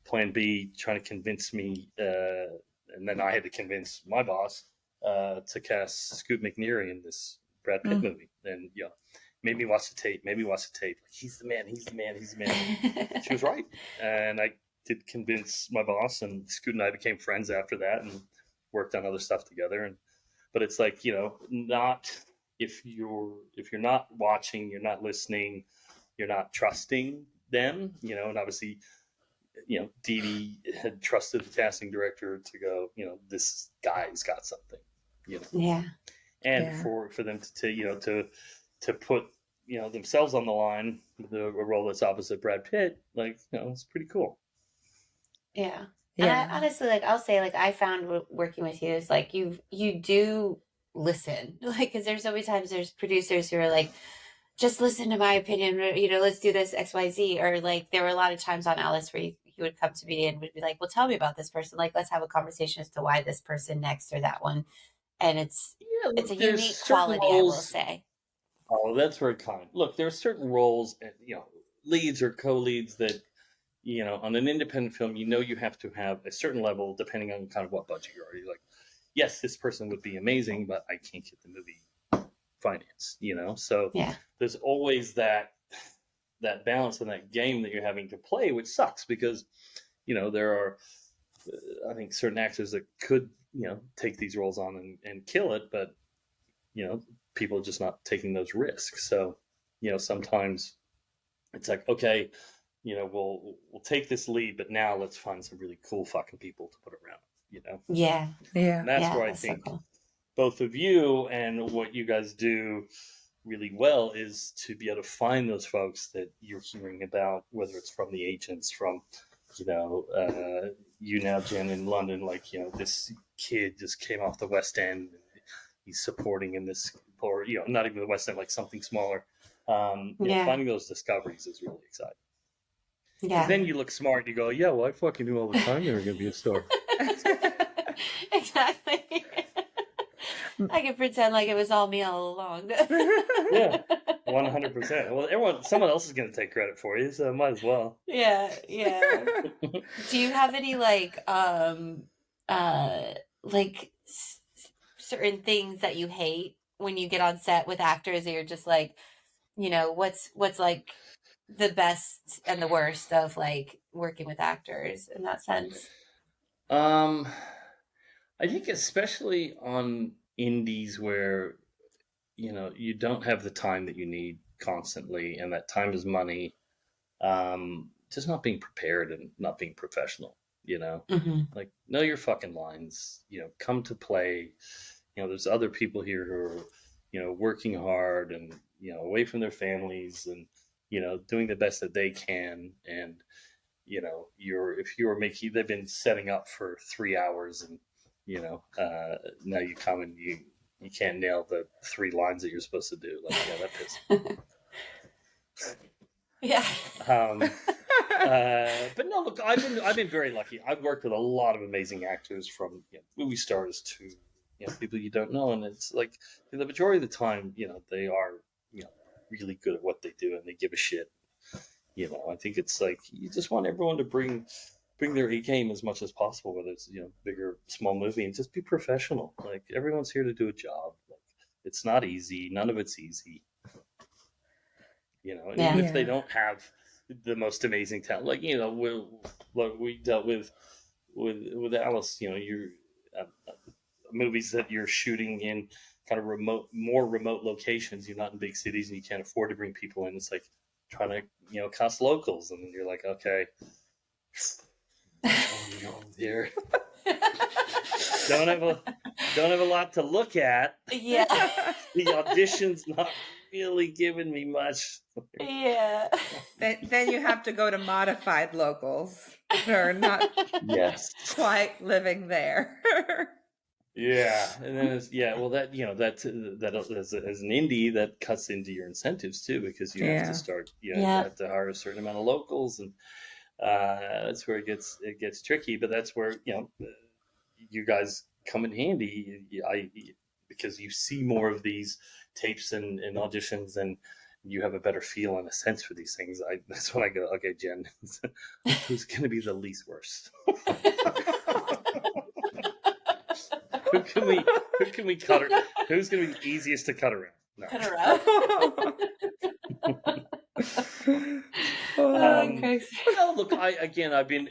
C: Plan B, trying to convince me, and then I had to convince my boss to cast Scoot McNairy in this Brad Pitt movie, and made me watch the tape. Like, he's the man. She was right, and I did convince my boss, and Scoot and I became friends after that, and worked on other stuff together. But it's like, not if you're not watching, you're not listening, you're not trusting them, and obviously, Dee Dee had trusted the casting director to go, this guy's got something, And for them to to put themselves on the line with a role that's opposite Brad Pitt, like it's pretty cool.
A: Yeah.
B: Yeah.
A: And I honestly, like, I'll say, like, I found working with you is like you do listen, like, because there's so many times there's producers who are like, just listen to my opinion, let's do this XYZ, or like there were a lot of times on Alice where you would come to me and would be like, well, tell me about this person, like let's have a conversation as to why this person next or that one, and it's
C: Look,
A: a
C: there's
A: unique
C: certain
A: quality,
C: roles,
A: I will say.
C: Oh, that's very kind. Look, there are certain roles, leads or co-leads that, on an independent film, you have to have a certain level depending on kind of what budget you're already like. Yes, this person would be amazing, but I can't get the movie finance, So
A: Yeah.
C: there's always that balance in that game that you're having to play, which sucks because, there are, I think, certain actors that could, take these roles on and kill it, but, people are just not taking those risks. So, sometimes it's like, okay, we'll take this lead, but now let's find some really cool fucking people to put around,
A: Yeah.
C: And that's
A: Yeah,
C: where I
A: that's so
C: think
A: cool.
C: both of you and what you guys do really well is to be able to find those folks that you're hearing about, whether it's from the agents, from, you now, Jenn, in London, like, this kid just came off the West End, and he's supporting in this, or, not even the West End, like something smaller. Finding those discoveries is really exciting.
A: Yeah.
C: Then you look smart. You go, yeah, well, I fucking knew all the time they were going to be a star.
A: Exactly. I can pretend like it was all me all along.
C: Yeah, 100%. Well, someone else is going to take credit for you, so might as well.
A: Yeah. Do you have any like certain things that you hate when you get on set with actors, or you're just like, what's like the best and the worst of like working with actors in that sense?
C: I think especially on indies where you don't have the time that you need constantly, and that time is money. Just not being prepared and not being professional.
A: Mm-hmm.
C: Like, know your fucking lines. Come to play. There's other people here who are working hard and away from their families and doing the best that they can. And if you're making, they've been setting up for 3 hours, and now you come and you can't nail the 3 lines that you're supposed to do. Like, yeah, that pisses.
A: Yeah.
C: But no, look, I've been very lucky. I've worked with a lot of amazing actors, from movie stars to people you don't know, and it's like the majority of the time, they are really good at what they do, and they give a shit. I think it's like you just want everyone to bring their A game as much as possible, whether it's big or small movie, and just be professional. Like, everyone's here to do a job. Like, it's not easy. None of it's easy. And even if they don't have the most amazing talent, like we dealt with Alice, you're movies that you're shooting in kind of more remote locations. You're not in big cities, and you can't afford to bring people in. It's like trying to cast locals, and you're like, okay, here, don't have a lot to look at.
A: Yeah.
C: The audition's not really giving me much.
A: Yeah.
B: Then you have to go to modified locals who are not quite living there.
C: Yeah, and then that as an indie, that cuts into your incentives too, because you have to start you have to hire a certain amount of locals, and that's where it gets tricky. But that's where you guys come in handy. Because you see more of these tapes and auditions, and you have a better feel and a sense for these things. That's when I go, okay, Jenn, who's going to be the least worst? Who can we cut? Who's going to be the easiest to cut around? No.
A: Cut around.
C: No, look, I've been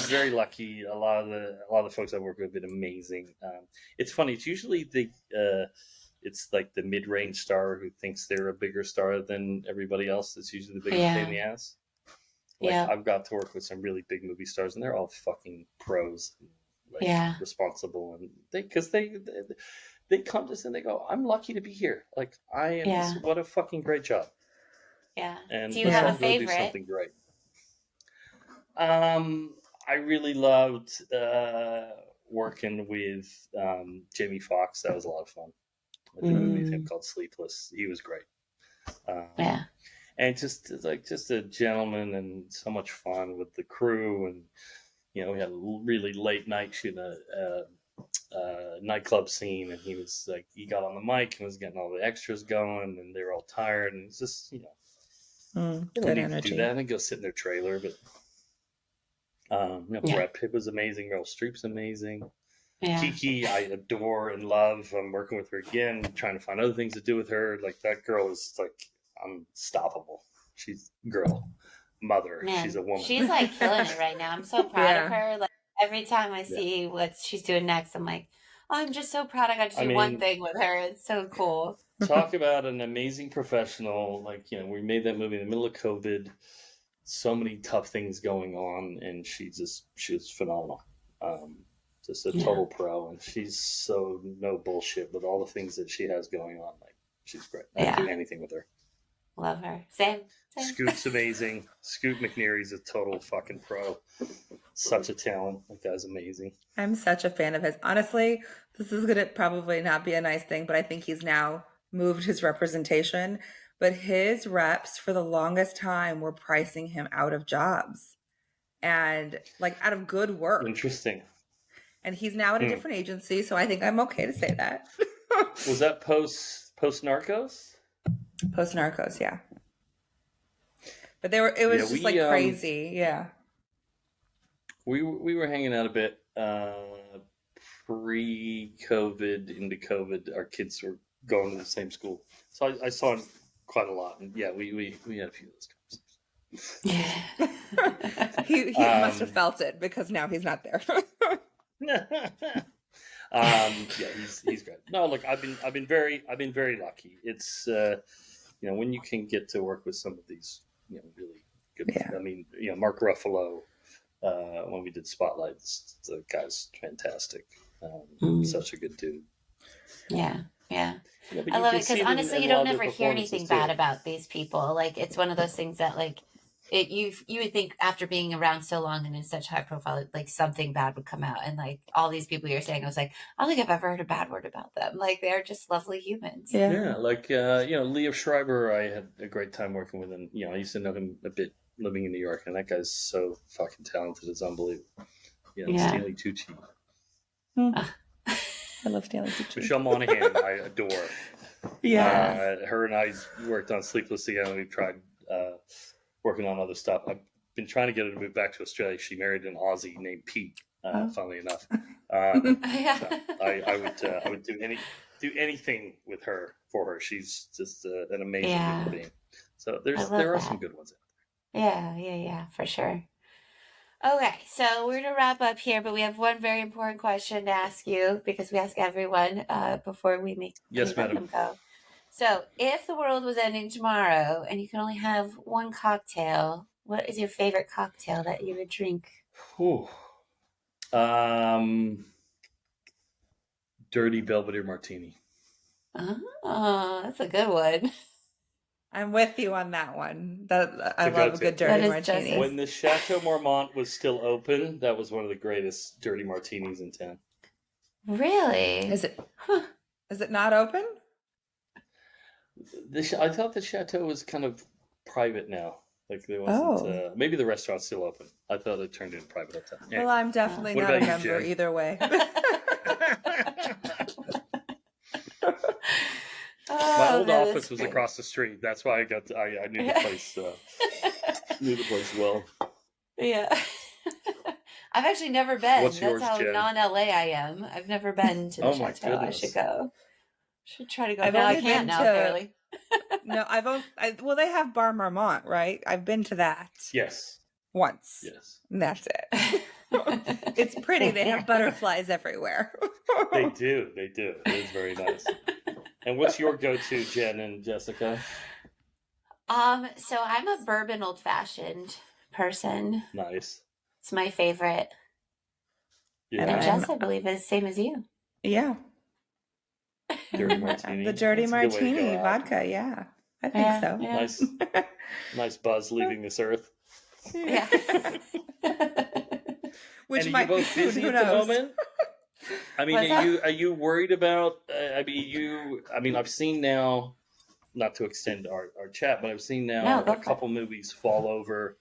C: very lucky. A lot of the folks I work with have been amazing. It's funny. It's usually it's like the mid-range star who thinks they're a bigger star than everybody else. That's usually the biggest pain in the ass. Like, I've got to work with some really big movie stars, and they're all fucking pros. Responsible, and because they they come to us and they go, "I'm lucky to be here. Like I am.
A: Yeah.
C: What a fucking great job."
A: Yeah.
C: And
A: Do you
C: let's
A: have
C: all
A: a
C: go do
A: favorite?
C: something great. I really loved working with Jamie Foxx. That was a lot of fun. I did a movie with him called Sleepless. He was great.
A: Yeah.
C: And just a gentleman and so much fun with the crew. And we had a really late night shooting a nightclub scene, and he got on the mic and was getting all the extras going, and they were all tired, and it's just they don't
B: good
C: need
B: energy.
C: to do that and go sit in their trailer. But Brad Pitt was amazing. Meryl Streep's amazing.
A: Yeah.
C: Keke, I adore and love. I'm working with her again, trying to find other things to do with her. Like that girl is like unstoppable. She's girl, mother.
A: Man,
C: she's a woman.
A: She's like killing it right now. I'm so proud of her. Like every time I see what she's doing next, I'm like, oh, I'm just so proud I got to do one thing with her. It's so cool.
C: Talk about an amazing professional. Like, we made that movie in the middle of COVID. So many tough things going on, and she was phenomenal. Just a total pro, and she's so no bullshit with all the things that she has going on. Like, she's great. I'd do anything with her.
A: Love her. Same.
C: Scoot's amazing. Scoot McNairy's a total fucking pro. Such a talent. That guy's amazing.
B: I'm such a fan of his. Honestly, this is going to probably not be a nice thing, but I think he's now moved his representation. But his reps for the longest time were pricing him out of jobs and like out of good work.
C: Interesting.
B: And he's now at a different agency, so I think I'm okay to say that.
C: Was that post Narcos?
B: Post Narcos, yeah. But it was just like crazy, yeah.
C: We were hanging out a bit pre-COVID into COVID. Our kids were going to the same school, so I saw him quite a lot, and we had a few of those conversations.
B: He must have felt it because now he's not there.
C: He's great. No, look, I've been very lucky. It's when you can get to work with some of these really good. I mean, Mark Ruffalo. When we did Spotlights, the guy's fantastic. Such a good dude.
A: Yeah. I love it because honestly, you don't ever hear anything bad about these people. Like it's one of those things that like you would think after being around so long and in such high profile, like something bad would come out. And like all these people you're saying, I was like, I don't think I've ever heard a bad word about them. Like they're just lovely humans.
B: Yeah.
C: Like Leo Schreiber, I had a great time working with him. I used to know him a bit living in New York, and that guy's so fucking talented. It's unbelievable. Stanley Tucci.
B: I love Stanley Tucci.
C: Michelle Monaghan, I adore.
B: Yeah.
C: Her and I worked on Sleepless together. We've tried working on other stuff. I've been trying to get her to move back to Australia. She married an Aussie named Pete, funnily enough. So I would do anything with her for her. She's just an amazing human being. So there are some good ones out there.
A: Yeah, for sure. Okay, so we're going to wrap up here, but we have one very important question to ask you because we ask everyone before we let them go. So, if the world was ending tomorrow and you can only have one cocktail, what is your favorite cocktail that you would drink?
C: Dirty Belvedere Martini.
A: Oh, that's a good one.
B: I'm with you on that one. I love a good dirty martini.
C: When the Chateau Marmont was still open, that was one of the greatest dirty martinis in town.
A: Really?
B: Is it? Is it not open?
C: I thought the Chateau was kind of private now. Like there wasn't. Maybe the restaurant's still open. I thought it turned into private hotel. Anyway.
B: Well, I'm definitely not a member either way.
C: My old office was across the street. That's why I knew the place. Knew the place well.
A: Yeah. I've actually never been.
C: What's yours,
A: That's how
C: Jen?
A: non-LA I am. I've never been to the Chateau.
C: My
A: I should go. Should try to go.
B: I've
A: no,
B: only
A: I can't now.
B: been to-
A: Apparently.
B: No, well, they have Bar Marmont, right? I've been to that.
C: Yes.
B: Once.
C: Yes.
B: And that's it. It's pretty. They have butterflies everywhere.
C: They do. It is very nice. And what's your go-to, Jen and Jessica?
A: So I'm a bourbon old-fashioned person.
C: Nice.
A: It's my favorite.
C: Yeah.
A: And Jess, I believe, is the same as you.
B: Yeah.
C: Dirty martini.
B: The dirty
C: That's a good way to go
B: martini
C: out.
B: vodka. Yeah, I think so.
A: Yeah.
C: Nice buzz leaving this earth.
A: Yeah.
B: Which
C: And are
B: might
C: you
B: be
C: both
B: soon.
C: busy
B: Who
C: at the
B: knows?
C: moment? I mean,
A: What's that?
C: are you worried about? I've seen now, not to extend our chat, but I've seen
A: No,
C: now
A: go
C: a
A: for it.
C: couple movies fall over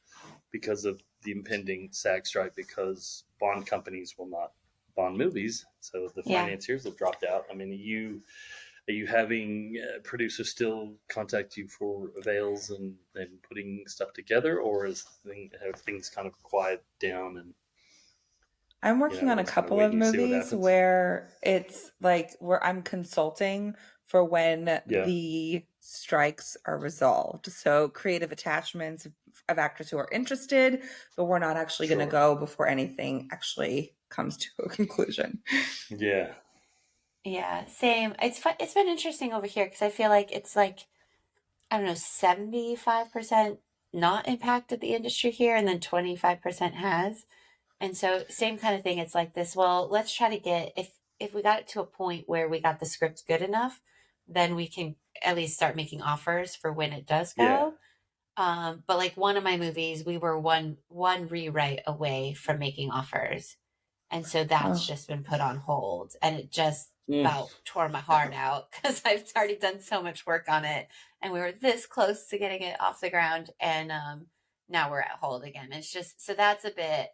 C: because of the impending SAG strike, because bond companies will not bond movies, so the
A: Yeah.
C: financiers have dropped out. I mean, are you having producers still contact you for avails and putting stuff together, or have things kind of quiet down and
B: I'm working on a
C: just kind of
B: couple of
C: waiting to see what
B: movies
C: happens?
B: where it's like where I'm consulting for when
C: Yeah.
B: the strikes are resolved. So creative attachments of actors who are interested, but we're not actually going to
C: Sure.
B: go before anything actually comes to a conclusion.
C: Yeah.
A: Yeah, same. It's fun. It's been interesting over here because I feel like it's like, I don't know, 75% not impacted the industry here, and then 25% has. And so same kind of thing. It's like this, well, let's try to get, if we got it to a point where we got the script good enough, then we can at least start making offers for when it does
C: Yeah.
A: go. But like one of my movies, we were one rewrite away from making offers. And so that's just been put on hold. And it just about tore my heart out because I've already done so much work on it. And we were this close to getting it off the ground. And now we're at hold again. It's just, so that's a bit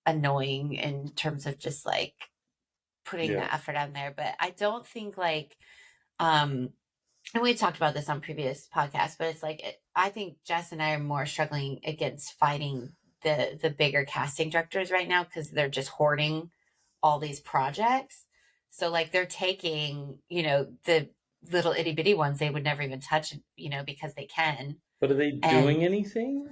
A: annoying in terms of just like putting
C: Yeah.
A: the effort on there. But I don't think like, and we talked about this on previous podcasts, but it's like, I think Jess and I are more struggling against fighting the bigger casting directors right now because they're just hoarding all these projects. So like they're taking, the little itty bitty ones they would never even touch, because they can.
C: But are they doing anything?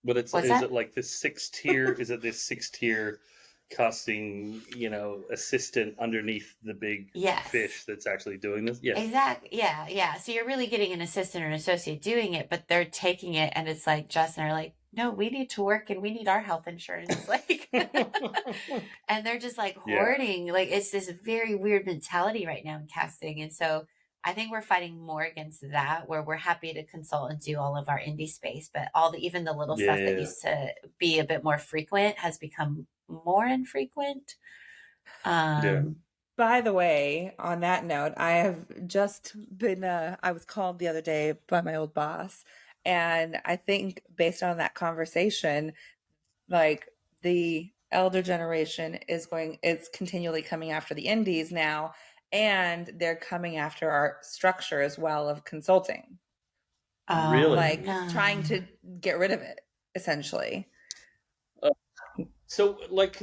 C: But is it like this 6-tier? Is it this 6-tier casting, assistant underneath the big fish that's actually doing this? Yeah,
A: exactly. Yeah. So you're really getting an assistant or an associate doing it, but they're taking it, and it's like Jess and I are like, no, we need to work and we need our health insurance, like, and they're just like hoarding. Like it's this very weird mentality right now in casting, and so I think we're fighting more against that, where we're happy to consult and do all of our indie space, but even the little stuff that used to be a bit more frequent has become more infrequent.
B: By the way, on that note, I have just been, I was called the other day by my old boss. And I think based on that conversation, like the elder generation is continually coming after the indies now. And they're coming after our structure as well of consulting.
C: Really?
B: Like trying to get rid of it, essentially.
C: So, like,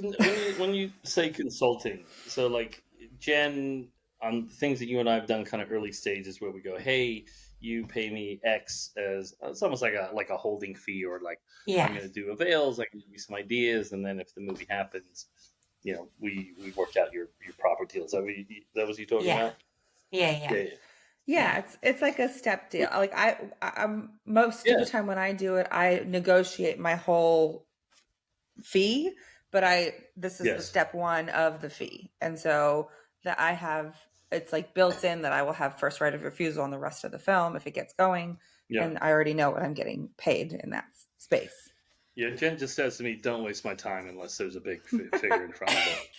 C: when you say consulting, so like Jen, on things that you and I have done, kind of early stages where we go, hey, you pay me X as it's almost like a holding fee, or like I'm going to do avails, I can give you some ideas, and then if the movie happens, we work out your proper deal. Is that that was you talking about?
B: Yeah, it's like a step deal. Like I'm most of the time when I do it, I negotiate my whole fee, but this is the step one of the fee, and so that I have, it's like built in that I will have first right of refusal on the rest of the film if it gets going, and I already know what I'm getting paid in that space.
C: Yeah, Jen just says to me, "Don't waste my time unless there's a big figure in front of it."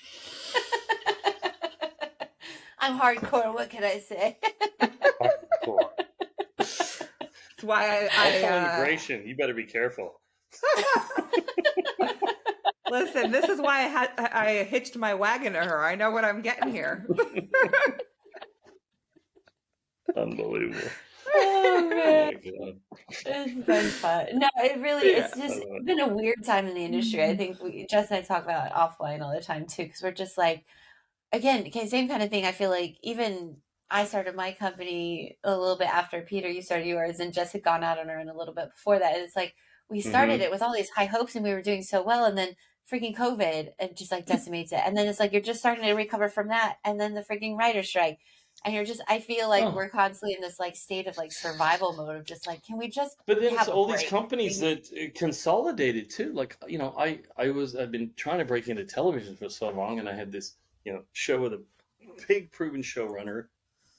A: I'm hardcore. What can I say?
C: Hardcore.
B: That's why I
C: call immigration. You better be careful.
B: Listen, this is why I hitched my wagon to her. I know what I'm getting here.
C: Unbelievable.
A: Oh man,
C: God.
A: it's been fun. No, it really, it's just been a weird time in the industry. I think Jess and I talk about it offline all the time too, because we're just like, again, same kind of thing. I feel like even I started my company a little bit after Peter, you started yours, and Jess had gone out on her own a little bit before that. And it's like we started it with all these high hopes and we were doing so well, and then freaking COVID and just like decimates it. And then it's like you're just starting to recover from that, and then the freaking writer's strike. And you're just, I feel like we're constantly in this like state of like survival mode of just like, can we just?
C: But then it's all these companies that consolidated too. Like, I've been trying to break into television for so long, and I had this, show with a big proven showrunner,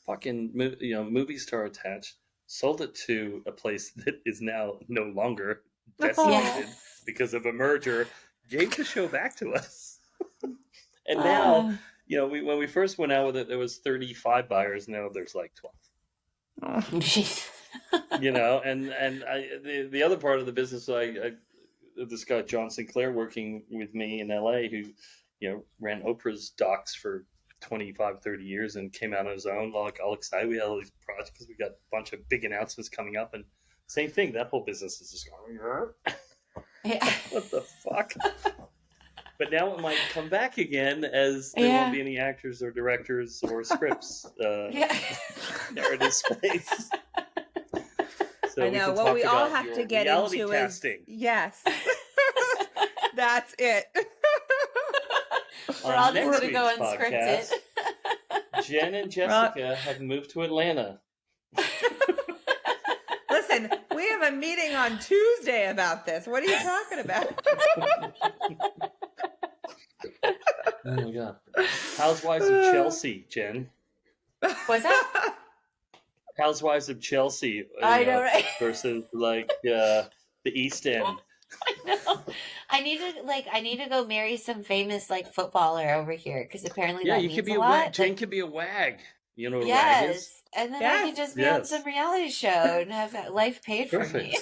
C: fucking movie star attached, sold it to a place that is now no longer decimated because of a merger, gave the show back to us. And now, when we first went out with it, there was 35 buyers. Now there's like 12.
A: Jeez.
C: And the other part of the business, this guy John Sinclair working with me in LA, who ran Oprah's docs for 25, 30 years and came out on his own. Like, all excited, we had all these projects, we got a bunch of big announcements coming up, and same thing, that whole business is just going, what the fuck. But now it might come back again, as there won't be any actors or directors or scripts narrative space. So
B: I know. What we all have to get into
C: casting.
B: Is yes, that's it.
A: We're all just going to go unscripted.
C: Jen and Jessica have moved to Atlanta.
B: Listen, we have a meeting on Tuesday about this. What are you talking about?
C: Oh my god! Housewives of Chelsea, Jen.
A: What's that?
C: Housewives of Chelsea.
A: I know, right?
C: Versus the East End.
A: I know. I need to go marry some famous footballer over here, because apparently that means a lot.
C: Jen could be a wag. You know what a
A: yes,
C: wag is?
A: And then I could just be on some reality show and have life paid for me.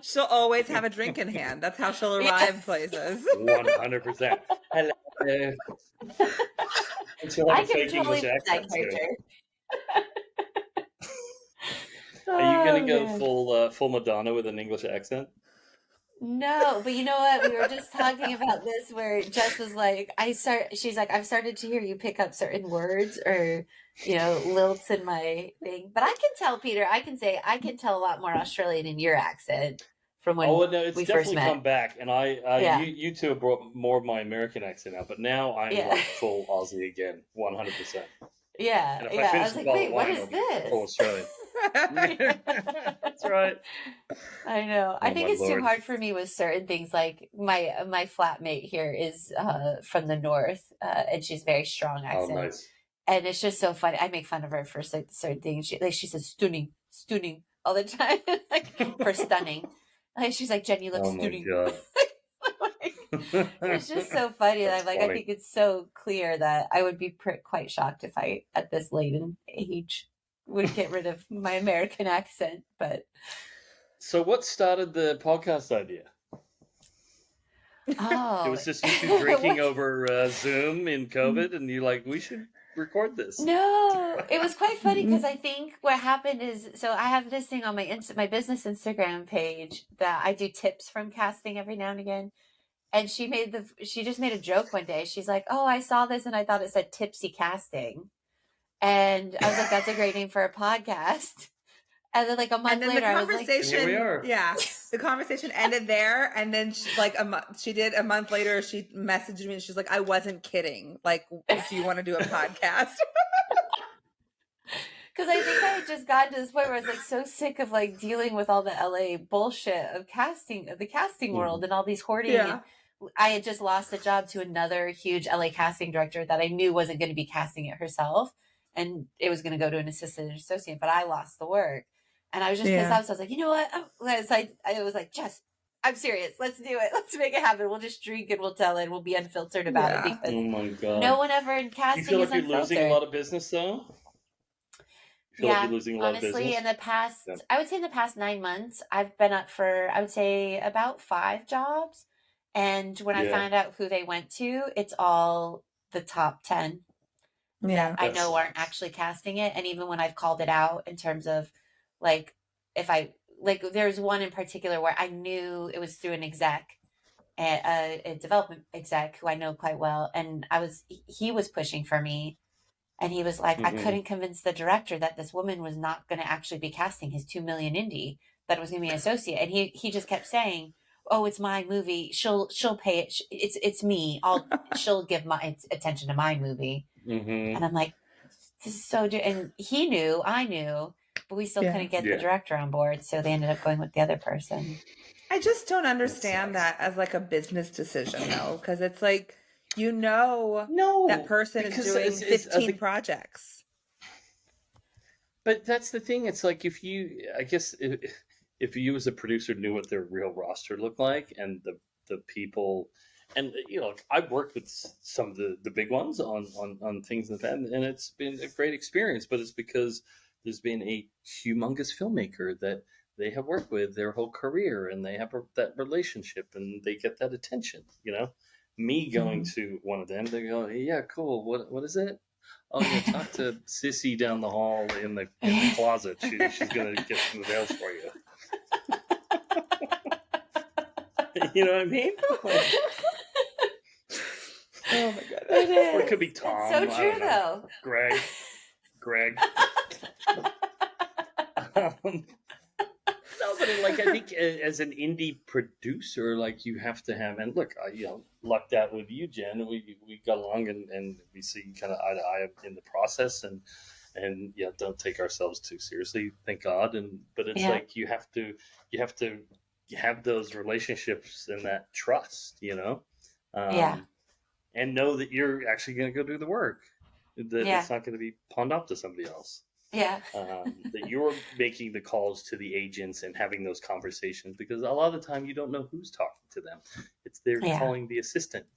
B: She'll always have a drink in hand. That's how she'll arrive places.
C: 100%. Hello.
A: I can totally be that character.
C: Are you going to go full Madonna with an English accent?
A: No, but you know what? We were just talking about this, where Jess was like, she's like, I've started to hear you pick up certain words or, lilts in my thing. But I can tell, Peter, I can tell a lot more Australian in your accent from when we first met.
C: Come back. And you two have brought more of my American accent out, but now I'm like full Aussie again, 100%.
A: Yeah.
C: And if I was like, wait, what is this? Full Australian. That's right.
A: I know. I think it's too hard for me with certain things. Like my flatmate here is from the north, and she's very strong accent.
C: Oh, nice.
A: And it's just so funny. I make fun of her for certain things. She says stunning all the time, for stunning. She's like, Jen, you look stunning.
C: God.
A: It's just so funny. And I'm like, funny. I think it's so clear that I would be quite shocked if I, at this late in age, would get rid of my American accent. But
C: so what started the podcast idea?
A: Oh,
C: it was just you two drinking over Zoom in COVID, and you're like, we should record this.
A: No, it was quite funny, because I think what happened is, so I have this thing on my business Instagram page that I do tips from casting every now and again. And she just made a joke one day. She's like, "Oh, I saw this and I thought it said Tipsy Casting." And I was like, "That's a great name for a podcast." And then a month later, I was like,
C: "Here we are."
B: Yeah, the conversation ended there. And then she did a month later. She messaged me and she's like, "I wasn't kidding. Like, if you want to do a podcast."
A: Because I think I had just gotten to this point where I was so sick of dealing with all the LA bullshit of the casting world and all these hoarding. Yeah. And I had just lost a job to another huge LA casting director that I knew wasn't going to be casting it herself, and it was going to go to an assistant associate, but I lost the work. And I was just pissed off. So I was like, you know what? I was like, Jess, I'm serious. Let's do it. Let's make it happen. We'll just drink and we'll tell it. And we'll be unfiltered about it, because
C: oh my God.
A: no one ever in casting is unfiltered.
C: You feel like you're losing a lot of business, though?
A: Honestly, in the past, I would say in the past 9 months, I've been up for, I would say, about 5 jobs. And when I found out who they went to, it's all the top 10 that I know aren't actually casting it. And even when I've called it out in terms of there's one in particular where I knew it was through an exec, a development exec who I know quite well. And he was pushing for me. And he was like, I couldn't convince the director that this woman was not going to actually be casting his 2 million indie, that it was going to be an associate. And he just kept saying, oh, it's my movie. She'll pay it. It's me. She'll give my attention to my movie. Mm-hmm. And I'm like, this is so, and he knew, I knew, but we still couldn't get the director on board. So they ended up going with the other person.
B: I just don't understand that as a business decision, though. Because it's You know
C: No,
B: that person is
C: because
B: doing 15 projects.
C: But that's the thing. It's like I guess if you as a producer knew what their real roster looked like and the people, and I've worked with some of the big ones on things in the past, and it's been a great experience. But it's because there's been a humongous filmmaker that they have worked with their whole career, and they have that relationship, and they get that attention. Me going to one of them, they go, "Yeah, cool. What is it? Oh yeah, talk to Sissy down the hall in the closet. She's gonna get some veils for you." You know what I mean? Like,
B: oh my god!
C: Or it could be Tom.
A: It's so true, though.
C: Greg. No, but I think as an indie producer, you have to have, and look, I lucked out with you, Jen. We got along, and we see kind of eye to eye in the process, and don't take ourselves too seriously, thank God. But it's you have to have those relationships and that trust, and know that you're actually going to go do the work. That it's not going to be pawned off to somebody else.
A: Yeah.
C: That you're making the calls to the agents and having those conversations, because a lot of the time you don't know who's talking to them. It's they're calling the assistant.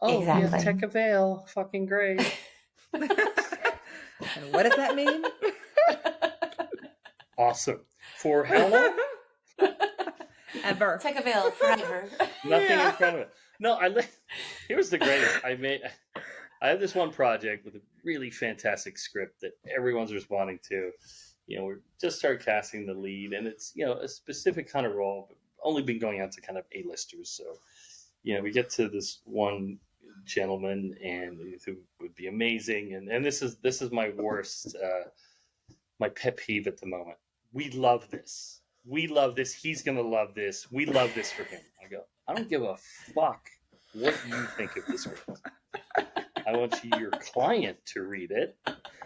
C: Oh, exactly. Yeah, take a veil. Fucking great.
B: And what does that mean?
C: Awesome. For how long?
B: Ever.
A: Take a veil forever.
C: Nothing in front of it. No, here's the greatest. I have this one project with a really fantastic script that everyone's responding to. We just started casting the lead, and it's a specific kind of role, but only been going out to kind of A-listers. So, we get to this one gentleman, and who would be amazing, and this is my worst, my pet peeve at the moment. We love this. He's gonna love this. We love this for him. I go, I don't give a fuck what you think of this script. I want your client to read it,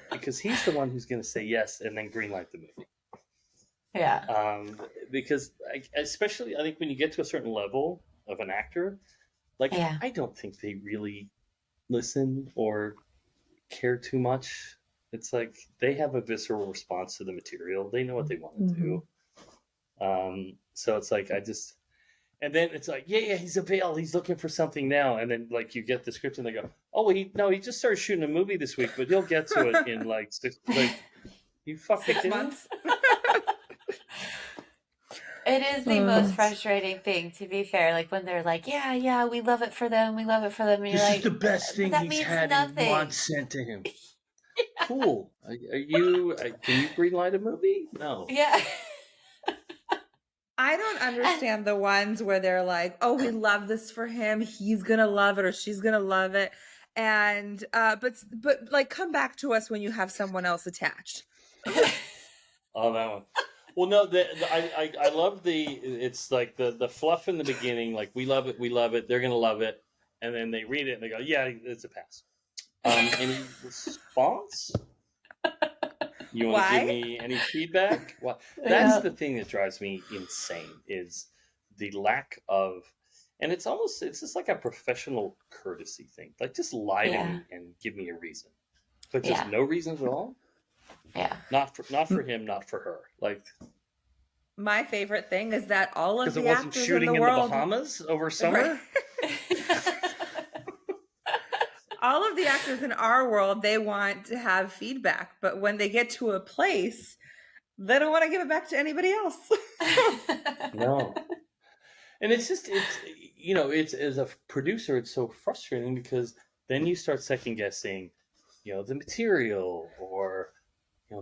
C: because he's the one who's going to say yes and then greenlight the movie.
A: Yeah.
C: Because especially, I think when you get to a certain level of an actor, I don't think they really listen or care too much. It's like they have a visceral response to the material. They know what they want to do. So it's like and then it's like, yeah, he's available. He's looking for something now. And then you get the script and they go, oh, he just started shooting a movie this week, but he'll get to it in 6 you fucking
B: 6 months.
A: It is the most frustrating thing, to be fair. When they're like, yeah, we love it for them. And you're
C: this is the best thing he's had in months sent to him. Cool. Can you greenlight a movie? No.
A: Yeah.
B: I don't understand the ones where they're like, oh, we love this for him. He's going to love it, or she's going to love it. And, but come back to us when you have someone else attached.
C: Oh, that one. Well, no, I love it's the fluff in the beginning. We love it. They're going to love it. And then they read it and they go, yeah, it's a pass. Any response? You want to give me any feedback? Well, that's the thing that drives me insane, is the lack of, and it's just like a professional courtesy thing. Just lie to me and give me a reason. But just no reasons at all.
A: Yeah.
C: Not for him, not for her.
B: My favorite thing is that all of the actors
C: shooting
B: in the world,
C: the Bahamas over summer.
B: Right. All of the actors in our world, they want to have feedback, but when they get to a place, they don't want to give it back to anybody else.
C: No. And it's as a producer, it's so frustrating, because then you start second guessing, the material, or,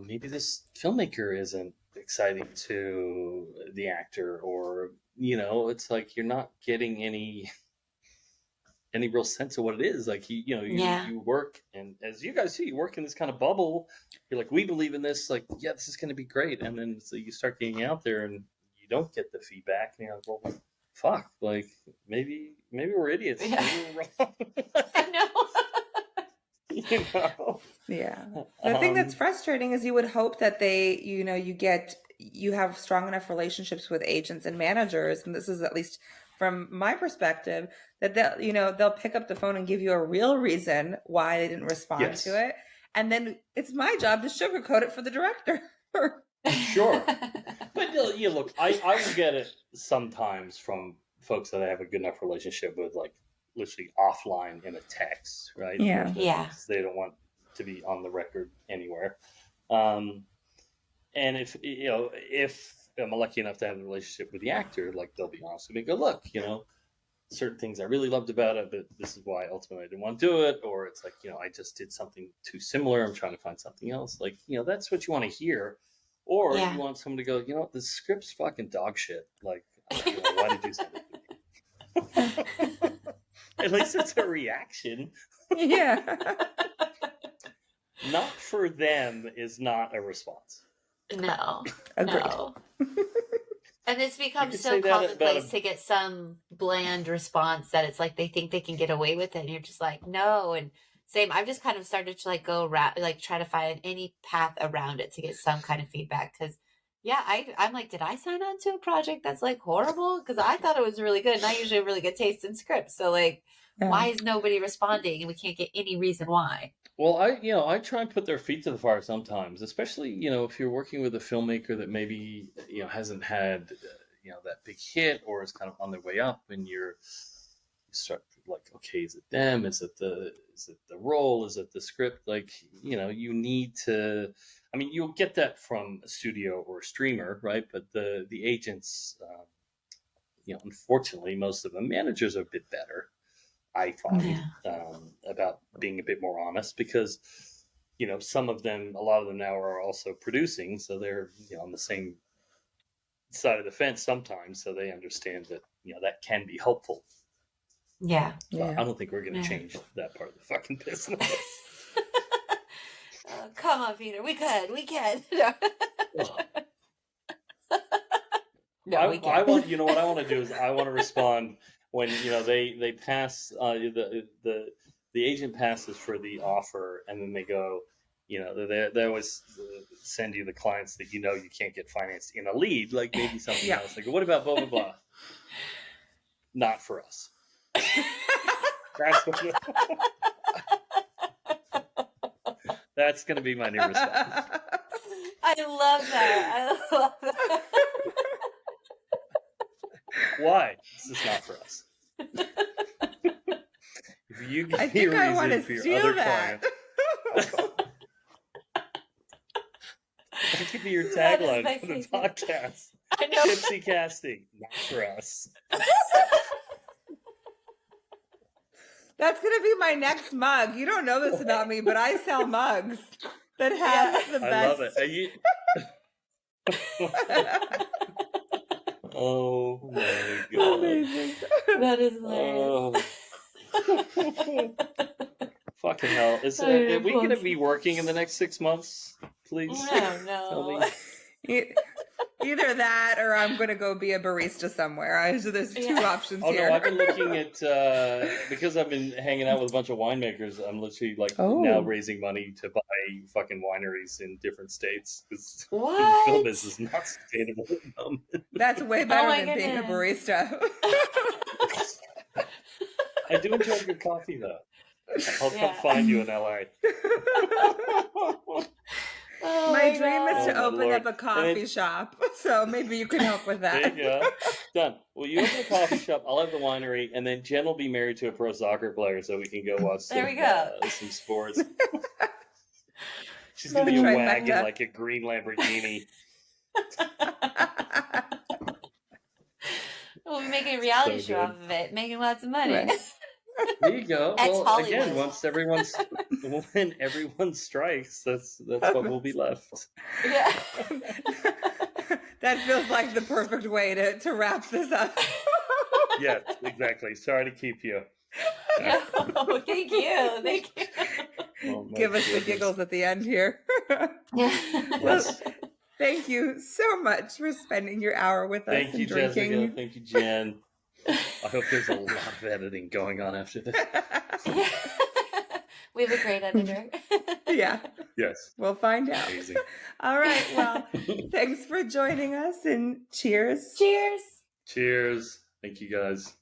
C: maybe this filmmaker isn't exciting to the actor, or, it's you're not getting any real sense of what it is. You work, and as you guys see, you work in this kind of bubble. You're like, we believe in this. This is going to be great. And then so you start getting out there and you don't get the feedback. And you're like, well, fuck. Maybe we're idiots.
A: Yeah.
C: Maybe we're wrong.
A: I
C: know.
B: Yeah. The thing that's frustrating is you would hope that you have strong enough relationships with agents and managers. And this is at least from my perspective, that they'll pick up the phone and give you a real reason why they didn't respond to it. And then it's my job to sugarcoat it for the director.
C: Sure. But look, I will get it sometimes from folks that I have a good enough relationship with, like literally offline in a text, right?
B: Yeah.
C: Because they don't want to be on the record anywhere. And if I'm lucky enough to have a relationship with the actor, like they'll be honest with me, go, look, certain things I really loved about it, but this is why ultimately I didn't want to do it. Or it's like, I just did something too similar. I'm trying to find something else. Like, that's what you want to hear. Or you want someone to go, the script's fucking dog shit. Like, why did you say that? At least it's a reaction.
B: Yeah.
C: Not for them is not a response.
A: No.
B: Agreed.
A: No. And it's become so commonplace to get some bland response that it's like they think they can get away with it, and you're just like, no. And same, I've just kind of started to go around, try to find any path around it to get some kind of feedback. Because I'm like, did I sign on to a project that's like horrible? Because I thought it was really good, and I usually have really good taste in scripts. So why is nobody responding, and we can't get any reason why?
C: Well, I try and put their feet to the fire sometimes, especially, if you're working with a filmmaker that maybe, hasn't had, that big hit, or is kind of on their way up, and you start like, okay, is it them? Is it the role? Is it the script? Like, you need to, you'll get that from a studio or a streamer, right? But the agents, unfortunately, most of them, managers are a bit better, I find, about being a bit more honest, because, some of them, a lot of them now are also producing. So they're, on the same side of the fence sometimes. So they understand that, that can be helpful.
A: Yeah.
C: I don't think we're going to change that part of the fucking business.
A: Come on, Peter. We can. No, we can't.
C: I want, what I want to do is I want to respond when, they pass, the agent passes for the offer, and then they go, they always send you the clients that you can't get financed in a lead, like maybe something else. Like, what about blah, blah, blah? Not for us. That's going to be my new response.
A: I love that.
C: Why? This is not for us. If you give me a reason for your other client, that could be your tagline for the podcast.
A: I know.
C: Tipsy casting, not for us.
B: That's going to be my next mug. You don't know this about me, but I sell mugs that have the best.
C: I love it. Oh my God.
B: Amazing.
A: That is hilarious.
C: Fucking hell. Are we going to be working in the next 6 months, please?
A: No.
C: Tell me.
B: Either that, or I'm going to go be a barista somewhere. So there's two options here.
C: No, I've been looking at, because I've been hanging out with a bunch of winemakers, I'm literally now raising money to buy fucking wineries in different states. Because the film business is not sustainable at the moment. That's
B: way better than being a barista.
C: I do enjoy good coffee, though. I'll come find you in LA.
B: My dream is to open up a coffee shop, so maybe you can help with that.
C: There you go. Done. Well, you open a coffee shop, I'll have the winery, and then Jen will be married to a pro soccer player, so we can go watch some sports. She's going to be a wagon like a green Lamborghini.
A: We'll be making a reality show off of it, making lots of money.
B: Right.
C: There you go. Well, again, when everyone strikes, that's what will be left.
A: Yeah.
B: That feels like the perfect way to wrap this up.
C: Yeah, exactly. Sorry to keep you.
A: No, thank you.
B: Oh, give us the giggles at the end here.
C: Yes.
B: Thank you so much for spending your hour with us.
C: Thank you,
B: drinking.
C: Jessica. Thank you, Jen. I hope there's a lot of editing going on after this.
A: We have a great editor.
B: Yeah.
C: Yes.
B: We'll find out.
C: Amazing.
B: All right. Well, thanks for joining us, and cheers.
A: Cheers.
C: Cheers. Thank you, guys.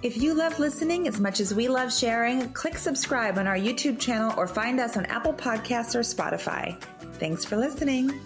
D: If you love listening as much as we love sharing, click subscribe on our YouTube channel or find us on Apple Podcasts or Spotify. Thanks for listening.